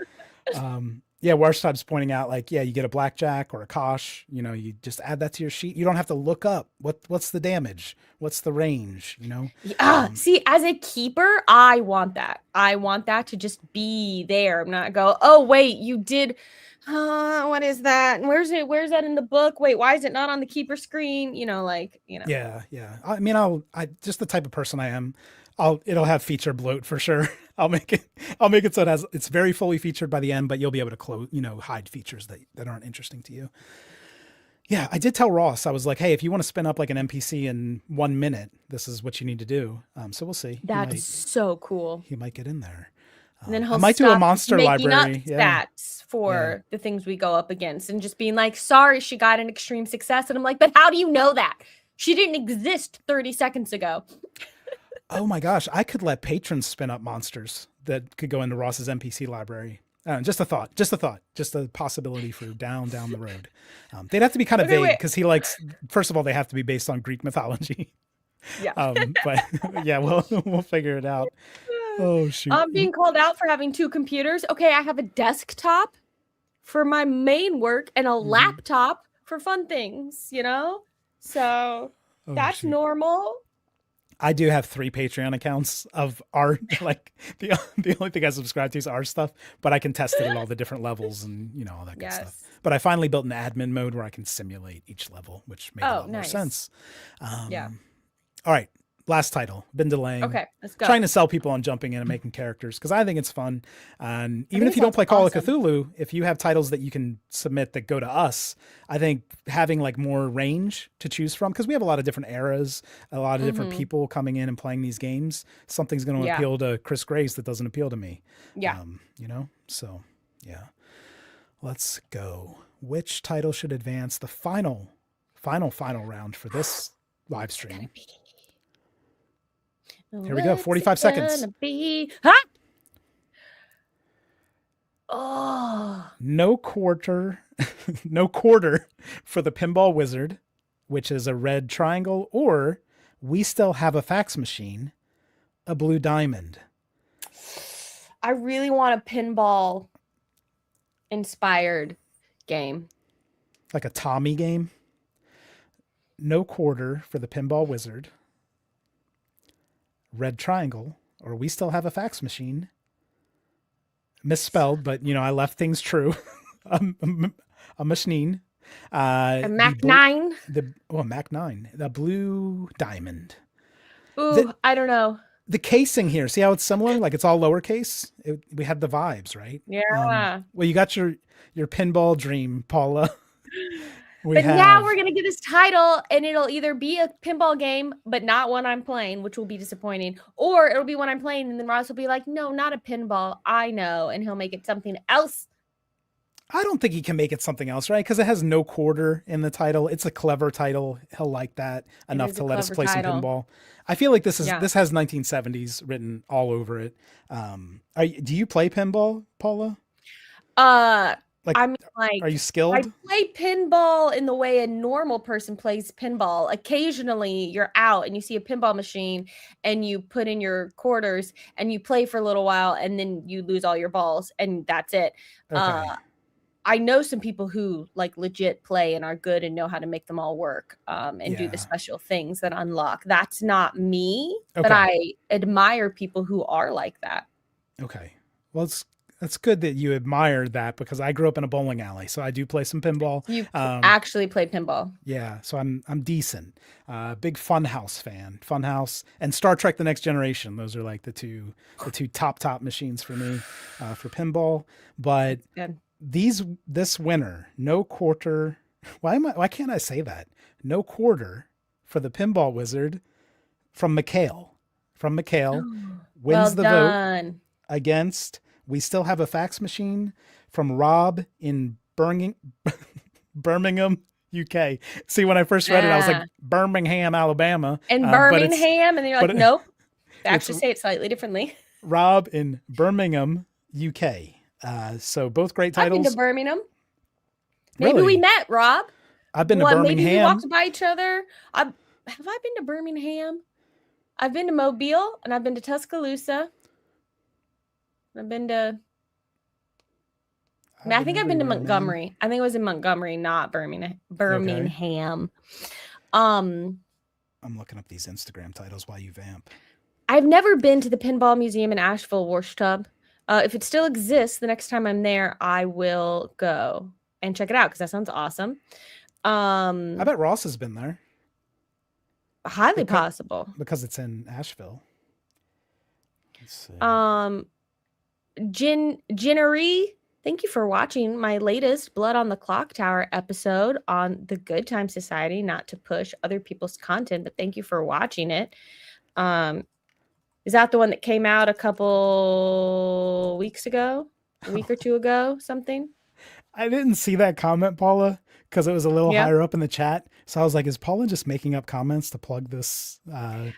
Yeah, Warstop's pointing out like, yeah, you get a blackjack or a kosh, you just add that to your sheet. You don't have to look up what's the damage, what's the range, Yeah. See, as a keeper, I want that. I want that to just be there. I'm not go, oh wait, you did. What is that? Where's it? Where's that in the book? Wait, why is it not on the keeper screen? Yeah, yeah. I mean, I just the type of person I am. It'll have feature bloat for sure. I'll make it so it's very fully featured by the end, but you'll be able to close, hide features that aren't interesting to you. Yeah, I did tell Ross, I was like, hey, if you want to spin up like an NPC in 1 minute, this is what you need to do. So we'll see. That's so cool. He might get in there. And then I might do a monster library. Stats for the things we go up against and just being like, sorry, she got an extreme success. And I'm like, but how do you know that? She didn't exist 30 seconds ago. Oh my gosh, I could let patrons spin up monsters that could go into Ross's NPC library. Just a thought, just a possibility for down the road. They'd have to be kind of vague because he likes, first of all, they have to be based on Greek mythology. Yeah. But yeah, we'll figure it out. Oh shoot. I'm being called out for having 2 computers. Okay, I have a desktop for my main work and a laptop for fun things, So that's normal. I do have 3 Patreon accounts of art. Like the only thing I subscribe to is art stuff, but I can test it at all the different levels and all that good stuff. But I finally built an admin mode where I can simulate each level, which made a lot more sense. Yeah. All right. Last title. Been delaying. Okay, let's go. Trying to sell people on jumping in and making characters because I think it's fun. And even if you don't play Call of Cthulhu, if you have titles that you can submit that go to us, I think having like more range to choose from, because we have a lot of different eras, a lot of different people coming in and playing these games. Something's going to appeal to Chris Grace that doesn't appeal to me. Yeah. So yeah. Let's go. Which title should advance the final round for this live stream? Here we go. 45 seconds. Oh. No quarter for the Pinball Wizard, which is a red triangle, or we still have a fax machine, a blue diamond. I really want a pinball inspired game. Like a Tommy game. No quarter for the Pinball Wizard. Red triangle, or we still have a fax machine. Misspelled, but I left things true. A machine. A Mac 9. Mac 9. The blue diamond. Ooh, I don't know. The casing here, see how it's similar? Like it's all lowercase. We had the vibes, right? Yeah. Well, you got your pinball dream, Paula. Now we're going to get this title and it'll either be a pinball game, but not one I'm playing, which will be disappointing, or it'll be one I'm playing and then Ross will be like, no, not a pinball. I know. And he'll make it something else. I don't think he can make it something else, right? Because it has no quarter in the title. It's a clever title. He'll like that enough to let us play some pinball. I feel like this has 1970s written all over it. Do you play pinball, Paula? Are you skilled? I play pinball in the way a normal person plays pinball. Occasionally you're out and you see a pinball machine and you put in your quarters and you play for a little while and then you lose all your balls and that's it. Okay. I know some people who like legit play and are good and know how to make them all work and do the special things that unlock. That's not me, but I admire people who are like that. Okay. Well, it's good that you admire that because I grew up in a bowling alley, so I do play some pinball. You actually play pinball. Yeah, so I'm decent. Big Funhouse fan. Funhouse and Star Trek: The Next Generation. Those are like the two top machines for me for pinball. But this winner, no quarter. Why can't I say that? No quarter for the Pinball Wizard from McHale. Wins the vote against We Still Have a Fax Machine from Rob in Birmingham, UK. See, when I first read it, I was like Birmingham, Alabama. And Birmingham, and you're like, nope. They actually say it slightly differently. Rob in Birmingham, UK. So both great titles. I've been to Birmingham. Maybe we met, Rob. I've been to Birmingham. Maybe we walked by each other. Have I been to Birmingham? I've been to Mobile, and I've been to Tuscaloosa. I've been to... I mean, I would think I've never been to your real name. Montgomery. I think it was in Montgomery, not Birmingham. Birmingham. I'm looking up these Instagram titles while you vamp. I've never been to the Pinball Museum in Asheville, Washtub. If it still exists, the next time I'm there, I will go and check it out because that sounds awesome. I bet Ross has been there. Highly possible. Because it's in Asheville. Let's see. Ginnery, thank you for watching my latest Blood on the Clock Tower episode on the Good Time Society. Not to push other people's content, but thank you for watching it. Is that the one that came out a couple weeks ago? A week or two ago, something? I didn't see that comment, Paula, because it was a little higher up in the chat. So I was like, is Paula just making up comments to plug this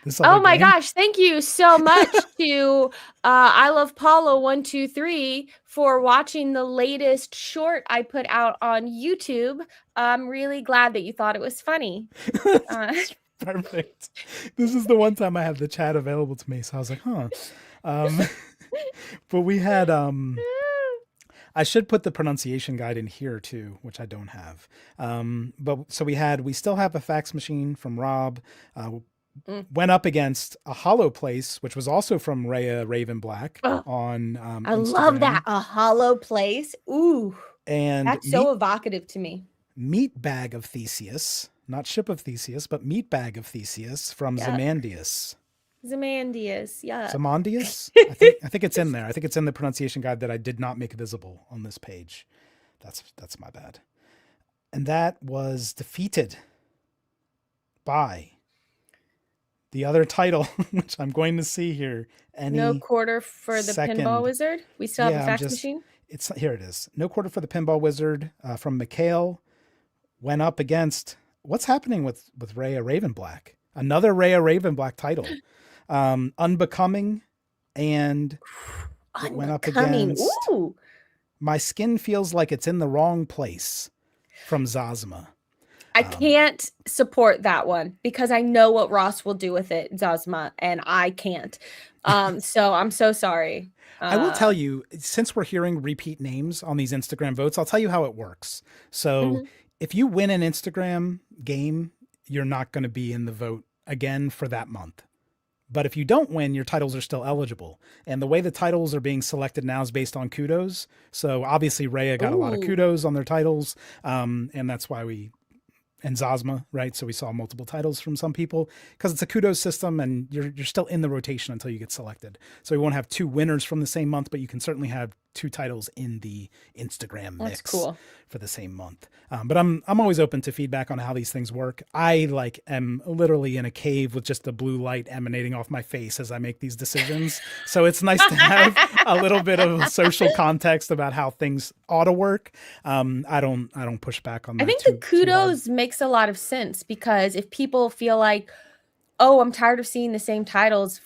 this other Oh my game? gosh, thank you so much to I Love Paula 123 for watching the latest short I put out on YouTube. I'm really glad that you thought it was funny. Perfect. This is the one time I have the chat available to me, so I was like, huh. But we had I should put the pronunciation guide in here too, which I don't have. But so we still have a fax machine from Rob. Went up against a hollow place, which was also from Rhea Ravenblack on I love that. A hollow place. Ooh. And that's so evocative to me. Meat Bag of Theseus, not Ship of Theseus, but Meat Bag of Theseus from Zamandius. Zamandius, yeah. Zamandius? I think it's in there. I think it's in the pronunciation guide that I did not make visible on this page. That's my bad. And that was defeated by the other title, which I'm going to see here. No quarter for the Pinball Wizard. We still have a fax machine. Here it is. No quarter for the Pinball Wizard from Mikhail. Went up against what's happening with Rhea Ravenblack. Another Rhea Ravenblack title. Unbecoming, and it went up against My Skin Feels Like It's in the Wrong Place from Zazma. I can't support that one because I know what Ross will do with it, Zazma, and I can't. So I'm so sorry. I will tell you, since we're hearing repeat names on these Instagram votes, I'll tell you how it works. So if you win an Instagram game, you're not going to be in the vote again for that month. But if you don't win, your titles are still eligible. And the way the titles are being selected now is based on kudos. So obviously Rhea got a lot of kudos on their titles. And that's why and Zazma, right? So we saw multiple titles from some people because it's a kudos system and you're still in the rotation until you get selected. So we won't have two winners from the same month, but you can certainly have two titles in the Instagram mix for the same month. But I'm always open to feedback on how these things work. I am literally in a cave with just the blue light emanating off my face as I make these decisions. So it's nice to have a little bit of social context about how things ought to work. I don't push back on that. I think the kudos makes a lot of sense because if people feel like, oh, I'm tired of seeing the same titles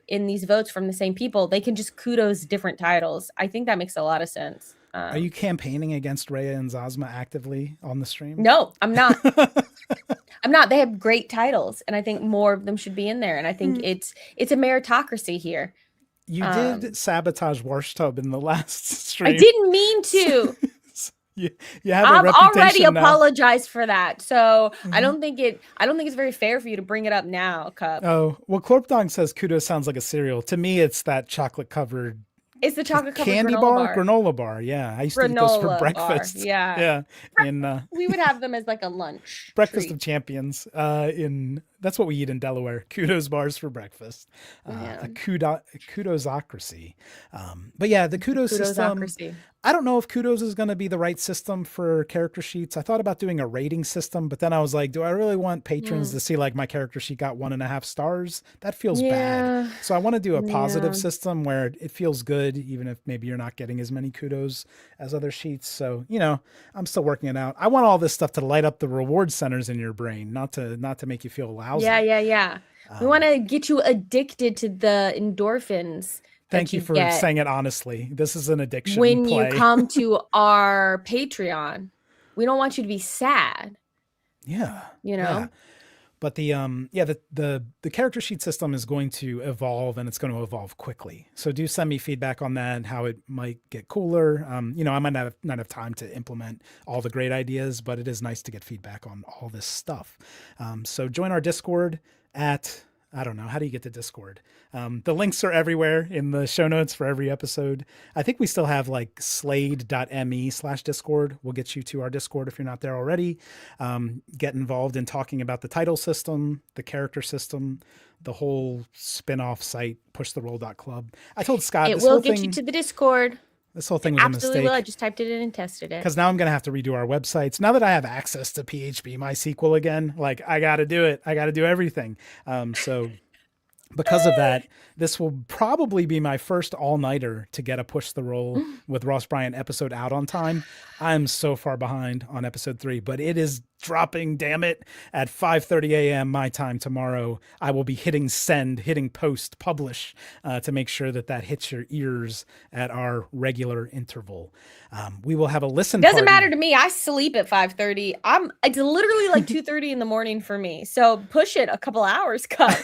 in these votes from the same people, they can just kudos different titles. I think that makes a lot of sense. Are you campaigning against Rhea and Zazma actively on the stream? No, I'm not. I'm not. They have great titles, and I think more of them should be in there. And I think it's a meritocracy here. You did sabotage Washtub in the last stream. I didn't mean to. You have I've already apologized for that. So I don't think it's very fair for you to bring it up now, Cup. Oh, well, Corpdong says kudos sounds like a cereal. To me, it's that chocolate covered. It's the chocolate covered candy granola bar. Yeah, I used to eat those for breakfast. Yeah. We would have them as like a lunch. Breakfast of champions. That's what we eat in Delaware. Kudos bars for breakfast. A kudosocracy. But yeah, the kudos system. I don't know if kudos is going to be the right system for character sheets. I thought about doing a rating system, but then I was like, do I really want patrons to see like my character sheet got 1.5 stars? That feels bad. So I want to do a positive system where it feels good, even if maybe you're not getting as many kudos as other sheets. So, I'm still working it out. I want all this stuff to light up the reward centers in your brain, not to make you feel lousy. Yeah. We want to get you addicted to the endorphins. Thank you for saying it honestly. This is an addiction. When you come to our Patreon, we don't want you to be sad. Yeah. Yeah. But the character sheet system is going to evolve, and it's going to evolve quickly. So do send me feedback on that, how it might get cooler. I might not have time to implement all the great ideas, but it is nice to get feedback on all this stuff. So join our Discord at, I don't know, how do you get to Discord? The links are everywhere in the show notes for every episode. I think we still have like slade.me/Discord. We'll get you to our Discord if you're not there already. Get involved in talking about the title system, the character system, the whole spin-off site, pushtheroll.club. I told Scott it will get you to the Discord. This whole thing was Absolutely a mistake. will. I just typed it in and tested it. Because now I'm going to have to redo our websites. Now that I have access to PHP MySQL again, like I got to do it. I got to do everything. So because of that, this will probably be my first all-nighter to get a Push the Roll with Ross Bryant episode out on time. I'm so far behind on episode 3, but it is dropping, damn it, at 5:30 a.m. my time tomorrow. I will be hitting send, hitting post, publish to make sure that hits your ears at our regular interval. We will have a listen Doesn't party. matter to me. I sleep at 5:30. It's literally like 2:30 in the morning for me. So push it a couple hours, Cup.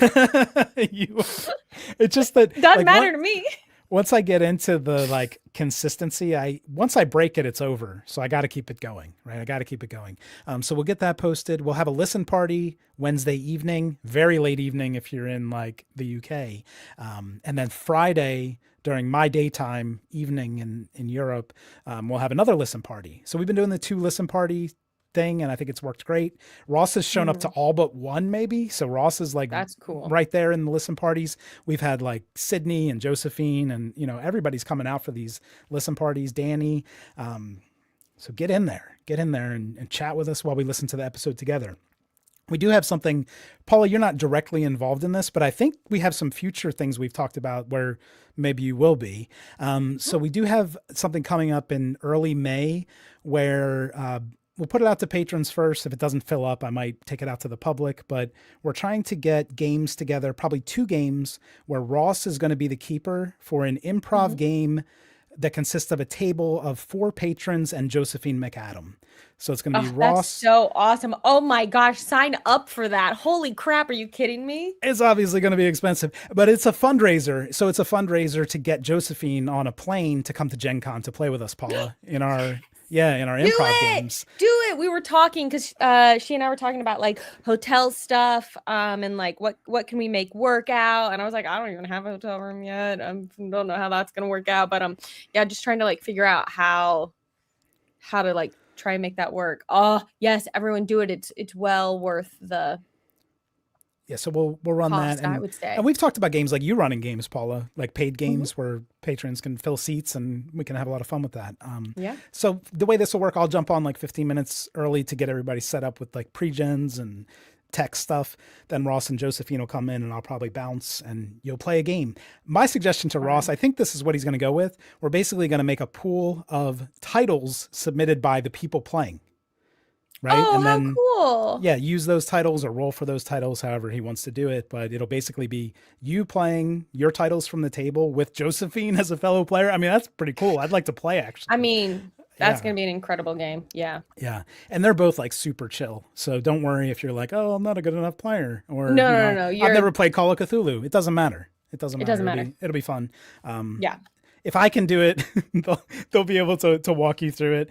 It's just that doesn't matter to me. Once I get into the like consistency, once I break it, it's over. So I got to keep it going, right? I got to keep it going. So we'll get that posted. We'll have a listen party Wednesday evening, very late evening if you're in like the UK. And then Friday during my daytime evening in Europe, we'll have another listen party. So we've been doing the 2 listen party thing, and I think it's worked great. Ross has shown up to all but 1, maybe. So Ross is like, that's cool, right there in the listen parties. We've had like Sydney and Josephine, and everybody's coming out for these listen parties. Danny, so get in there and chat with us while we listen to the episode together. We do have something, Paula, you're not directly involved in this, but I think we have some future things we've talked about where maybe you will be. So we do have something coming up in early May where we'll put it out to patrons first. If it doesn't fill up, I might take it out to the public, but we're trying to get games together, probably 2 games where Ross is going to be the keeper for an improv game that consists of a table of 4 patrons and Josephine McAdam. So it's going to be Ross. That's so awesome. Oh my gosh, sign up for that. Holy crap, are you kidding me? It's obviously going to be expensive, but it's a fundraiser. So it's a fundraiser to get Josephine on a plane to come to Gen Con to play with us, Paula, in our improv games. Do it. We were talking because she and I were talking about like hotel stuff and like what can we make work out, and I was like, I don't even have a hotel room yet. I don't know how that's gonna work out, but just trying to like figure out how to like try and make that work. Oh yes, everyone do it. It's well worth the so we'll run cost, that, and I would say. And we've talked about games like you running games, Paula, like paid games where patrons can fill seats, and we can have a lot of fun with that. So the way this will work, I'll jump on like 15 minutes early to get everybody set up with like pre-gens and tech stuff. Then Ross and Josephine will come in, and I'll probably bounce, and you'll play a game. My suggestion to Ross, I think this is what he's going to go with. We're basically going to make a pool of titles submitted by the people playing. Right. Oh, and then, how cool. Yeah, use those titles or roll for those titles, however he wants to do it. But it'll basically be you playing your titles from the table with Josephine as a fellow player. I mean, that's pretty cool. I'd like to play, actually. I mean, that's going to be an incredible game. Yeah. Yeah. And they're both like super chill. So don't worry if you're like, oh, I'm not a good enough player. Or no. I've never played Call of Cthulhu. It doesn't matter. It doesn't matter. It'll be fun. Yeah. If I can do it, they'll be able to walk you through it.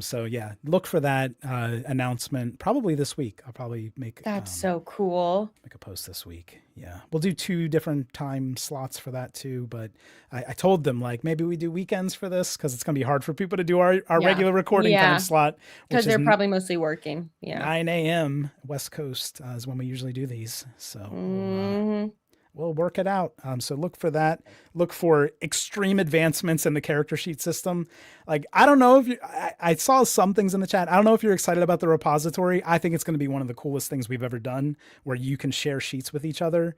So yeah, look for that announcement probably this week. I'll probably make that's so cool. Make a post this week. Yeah, we'll do 2 different time slots for that too. But I told them like maybe we do weekends for this because it's gonna be hard for people to do our regular recording time slot because they're probably mostly working. Yeah, 9 a.m. West Coast is when we usually do these. So. We'll work it out. So look for that. Look for extreme advancements in the character sheet system. Like, I don't know if I saw some things in the chat. I don't know if you're excited about the repository. I think it's going to be one of the coolest things we've ever done where you can share sheets with each other,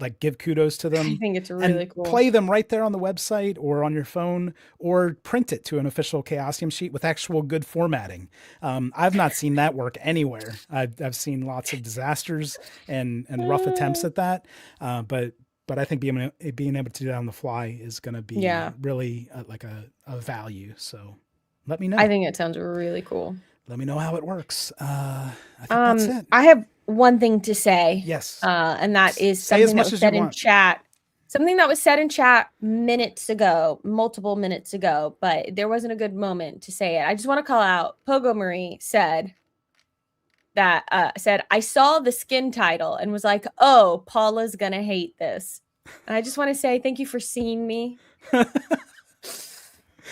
like give kudos to them. I think it's really cool. Play them right there on the website or on your phone, or print it to an official Chaosium sheet with actual good formatting. I've not seen that work anywhere. I've seen lots of disasters and rough attempts at that. But I think being able to do that on the fly is going to be really like a value. So let me know. I think it sounds really cool. Let me know how it works. I think that's it. I have one thing to say. Yes. And that is Say as something much that was as you said in want. chat. Something that was said in chat minutes ago, multiple minutes ago, but there wasn't a good moment to say it. I just want to call out Pogo Marie said, I saw the skin title and was like, oh, Paula's gonna hate this. And I just want to say thank you for seeing me.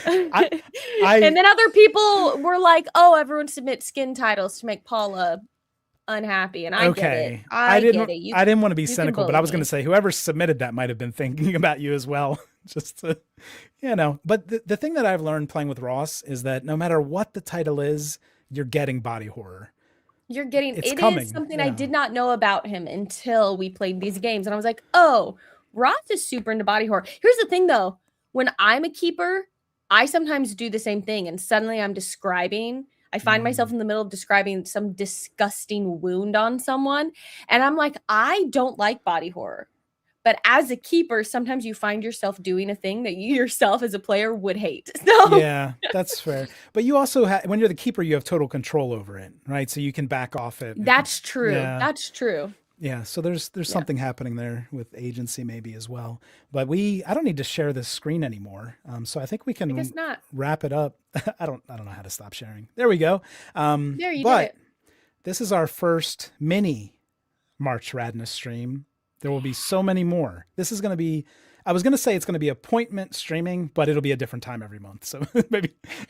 I And then other people were like, oh, everyone submit skin titles to make Paula unhappy. And I get it. I get it. I didn't want to be you can cynical, but I bully was going me. to say whoever submitted that might have been thinking about you as well. Just to, but the thing that I've learned playing with Ross is that no matter what the title is, you're getting body horror. You're getting It's it coming. is something Yeah. I did not know about him until we played these games. And I was like, oh, Ross is super into body horror. Here's the thing though, when I'm a keeper, I sometimes do the same thing. And suddenly I find myself in the middle of describing some disgusting wound on someone. And I'm like, I don't like body horror. But as a keeper, sometimes you find yourself doing a thing that you yourself as a player would hate. So Yeah, that's fair. But you also when you're the keeper, you have total control over it, right? So you can back off it. That's true. Yeah. That's true. Yeah, so there's something happening there with agency maybe as well. But I don't need to share this screen anymore. So I think we can wrap it up. I don't know how to stop sharing. There we go. There you but did it. This is our first mini March Radness stream. There will be so many more. This is going to be, I was going to say it's going to be appointment streaming, but it'll be a different time every month. So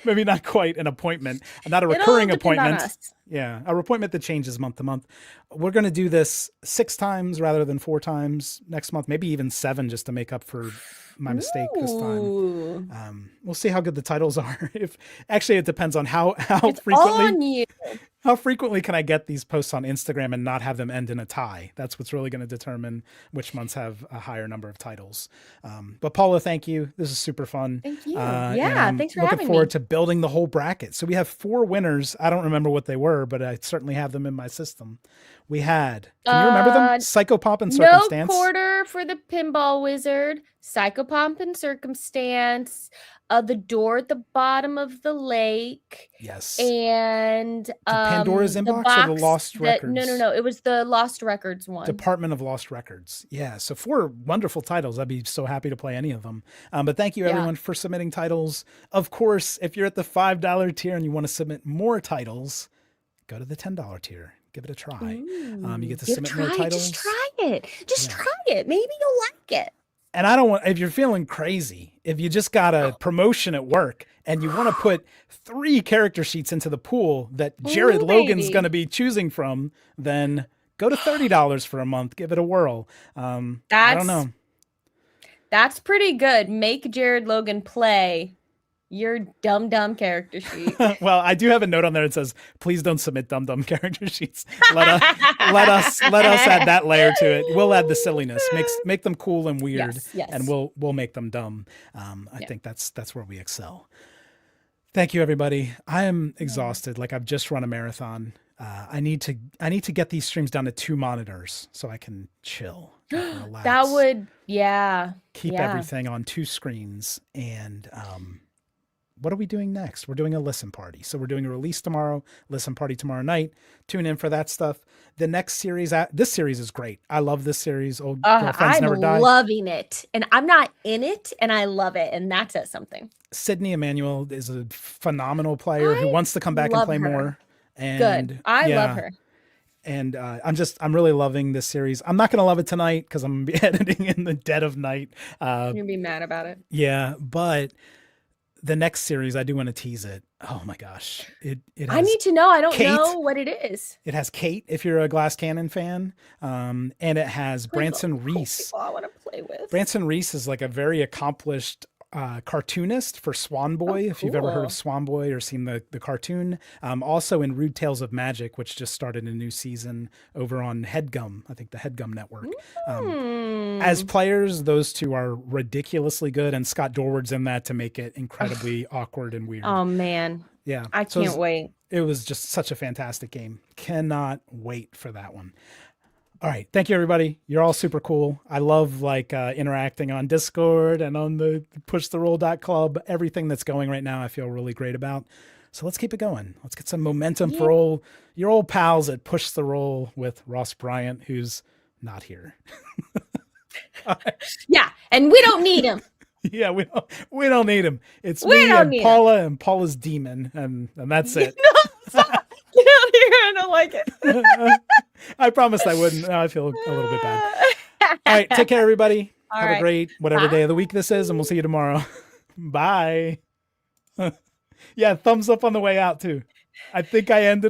maybe not quite an appointment, not a recurring appointment. Yeah, a appointment that changes month to month. We're going to do this 6 times rather than 4 times next month, maybe even 7 just to make up for my mistake this time. We'll see how good the titles are. If actually it depends on how frequently. How frequently can I get these posts on Instagram and not have them end in a tie? That's what's really going to determine which months have a higher number of titles. But Paula, thank you. This is super fun. Thank you. Yeah, thanks for having me. Looking forward to building the whole bracket. So we have 4 winners. I don't remember what they were, but I certainly have them in my system. We had, can you remember them? Psychopomp and Circumstance. No quarter for the Pinball Wizard. Psychopomp and Circumstance. The Door at the Bottom of the Lake. Yes. And Pandora's Inbox or the Lost Records? No. It was the Lost Records one. Department of Lost Records. Yeah. So 4 wonderful titles. I'd be so happy to play any of them. But thank you everyone for submitting titles. Of course, if you're at the $5 tier and you want to submit more titles, go to the $10 tier. Give it a try. You get to submit more titles. Just try it. Try it. Maybe you'll like it. And I don't want, if you're feeling crazy, if you just got a promotion at work and you want to put 3 character sheets into the pool that Jared Logan's going to be choosing from, then go to $30 for a month. Give it a whirl. I don't know. That's pretty good. Make Jared Logan play your dumb character sheet. Well, I do have a note on there that says, please don't submit dumb character sheets. Let us add that layer to it. We'll add the silliness. Make them cool and weird. Yes. And we'll make them dumb. I think that's where we excel. Thank you, everybody. I am exhausted. Like I've just run a marathon. I need to get these streams down to 2 monitors so I can chill. Relax. That would, keep everything on 2 screens. And what are we doing next? We're doing a listen party. So we're doing a release tomorrow, listen party tomorrow night. Tune in for that stuff. The next series, this series is great. I love this series. Old Girlfriends Never Die. I'm loving it. And I'm not in it, and I love it. And that says something. Sydney Emanuel is a phenomenal player who wants to come back and play more. And good. I love her. And I'm really loving this series. I'm not going to love it tonight because I'm going to be editing in the dead of night. You're going to be mad about it. Yeah, but the next series, I do want to tease it. Oh my gosh. It has I need to know. I don't Kate. know what it is. It has Kate, if you're a Glass Cannon fan. And it has Branson Reese. I want to play with. Branson Reese is like a very accomplished cartoonist for Swan Boy, if you've ever heard of Swan Boy or seen the cartoon. Also in Rude Tales of Magic, which just started a new season over on HeadGum, I think the HeadGum network. As players, those 2 are ridiculously good, and Scott Dorward's in that to make it incredibly awkward and weird. Oh man. Yeah. I can't wait. It was just such a fantastic game. Cannot wait for that one. All right. Thank you, everybody. You're all super cool. I love interacting on Discord and on the pushtheroll.club. Everything that's going right now, I feel really great about. So let's keep it going. Let's get some momentum Yeah. for your old pals at Push the Roll with Ross Bryant, who's not here. Yeah, and we don't need him. Yeah, we don't need him. It's We me don't and need Paula and Paula's demon, and that's it. No, stop. Get out of here. I don't like it. I promised I wouldn't. Now I feel a little bit bad. All right, take care, everybody. All Have right. a great whatever Bye. day of the week this is, and we'll see you tomorrow. Bye. Yeah, thumbs up on the way out too. I think I ended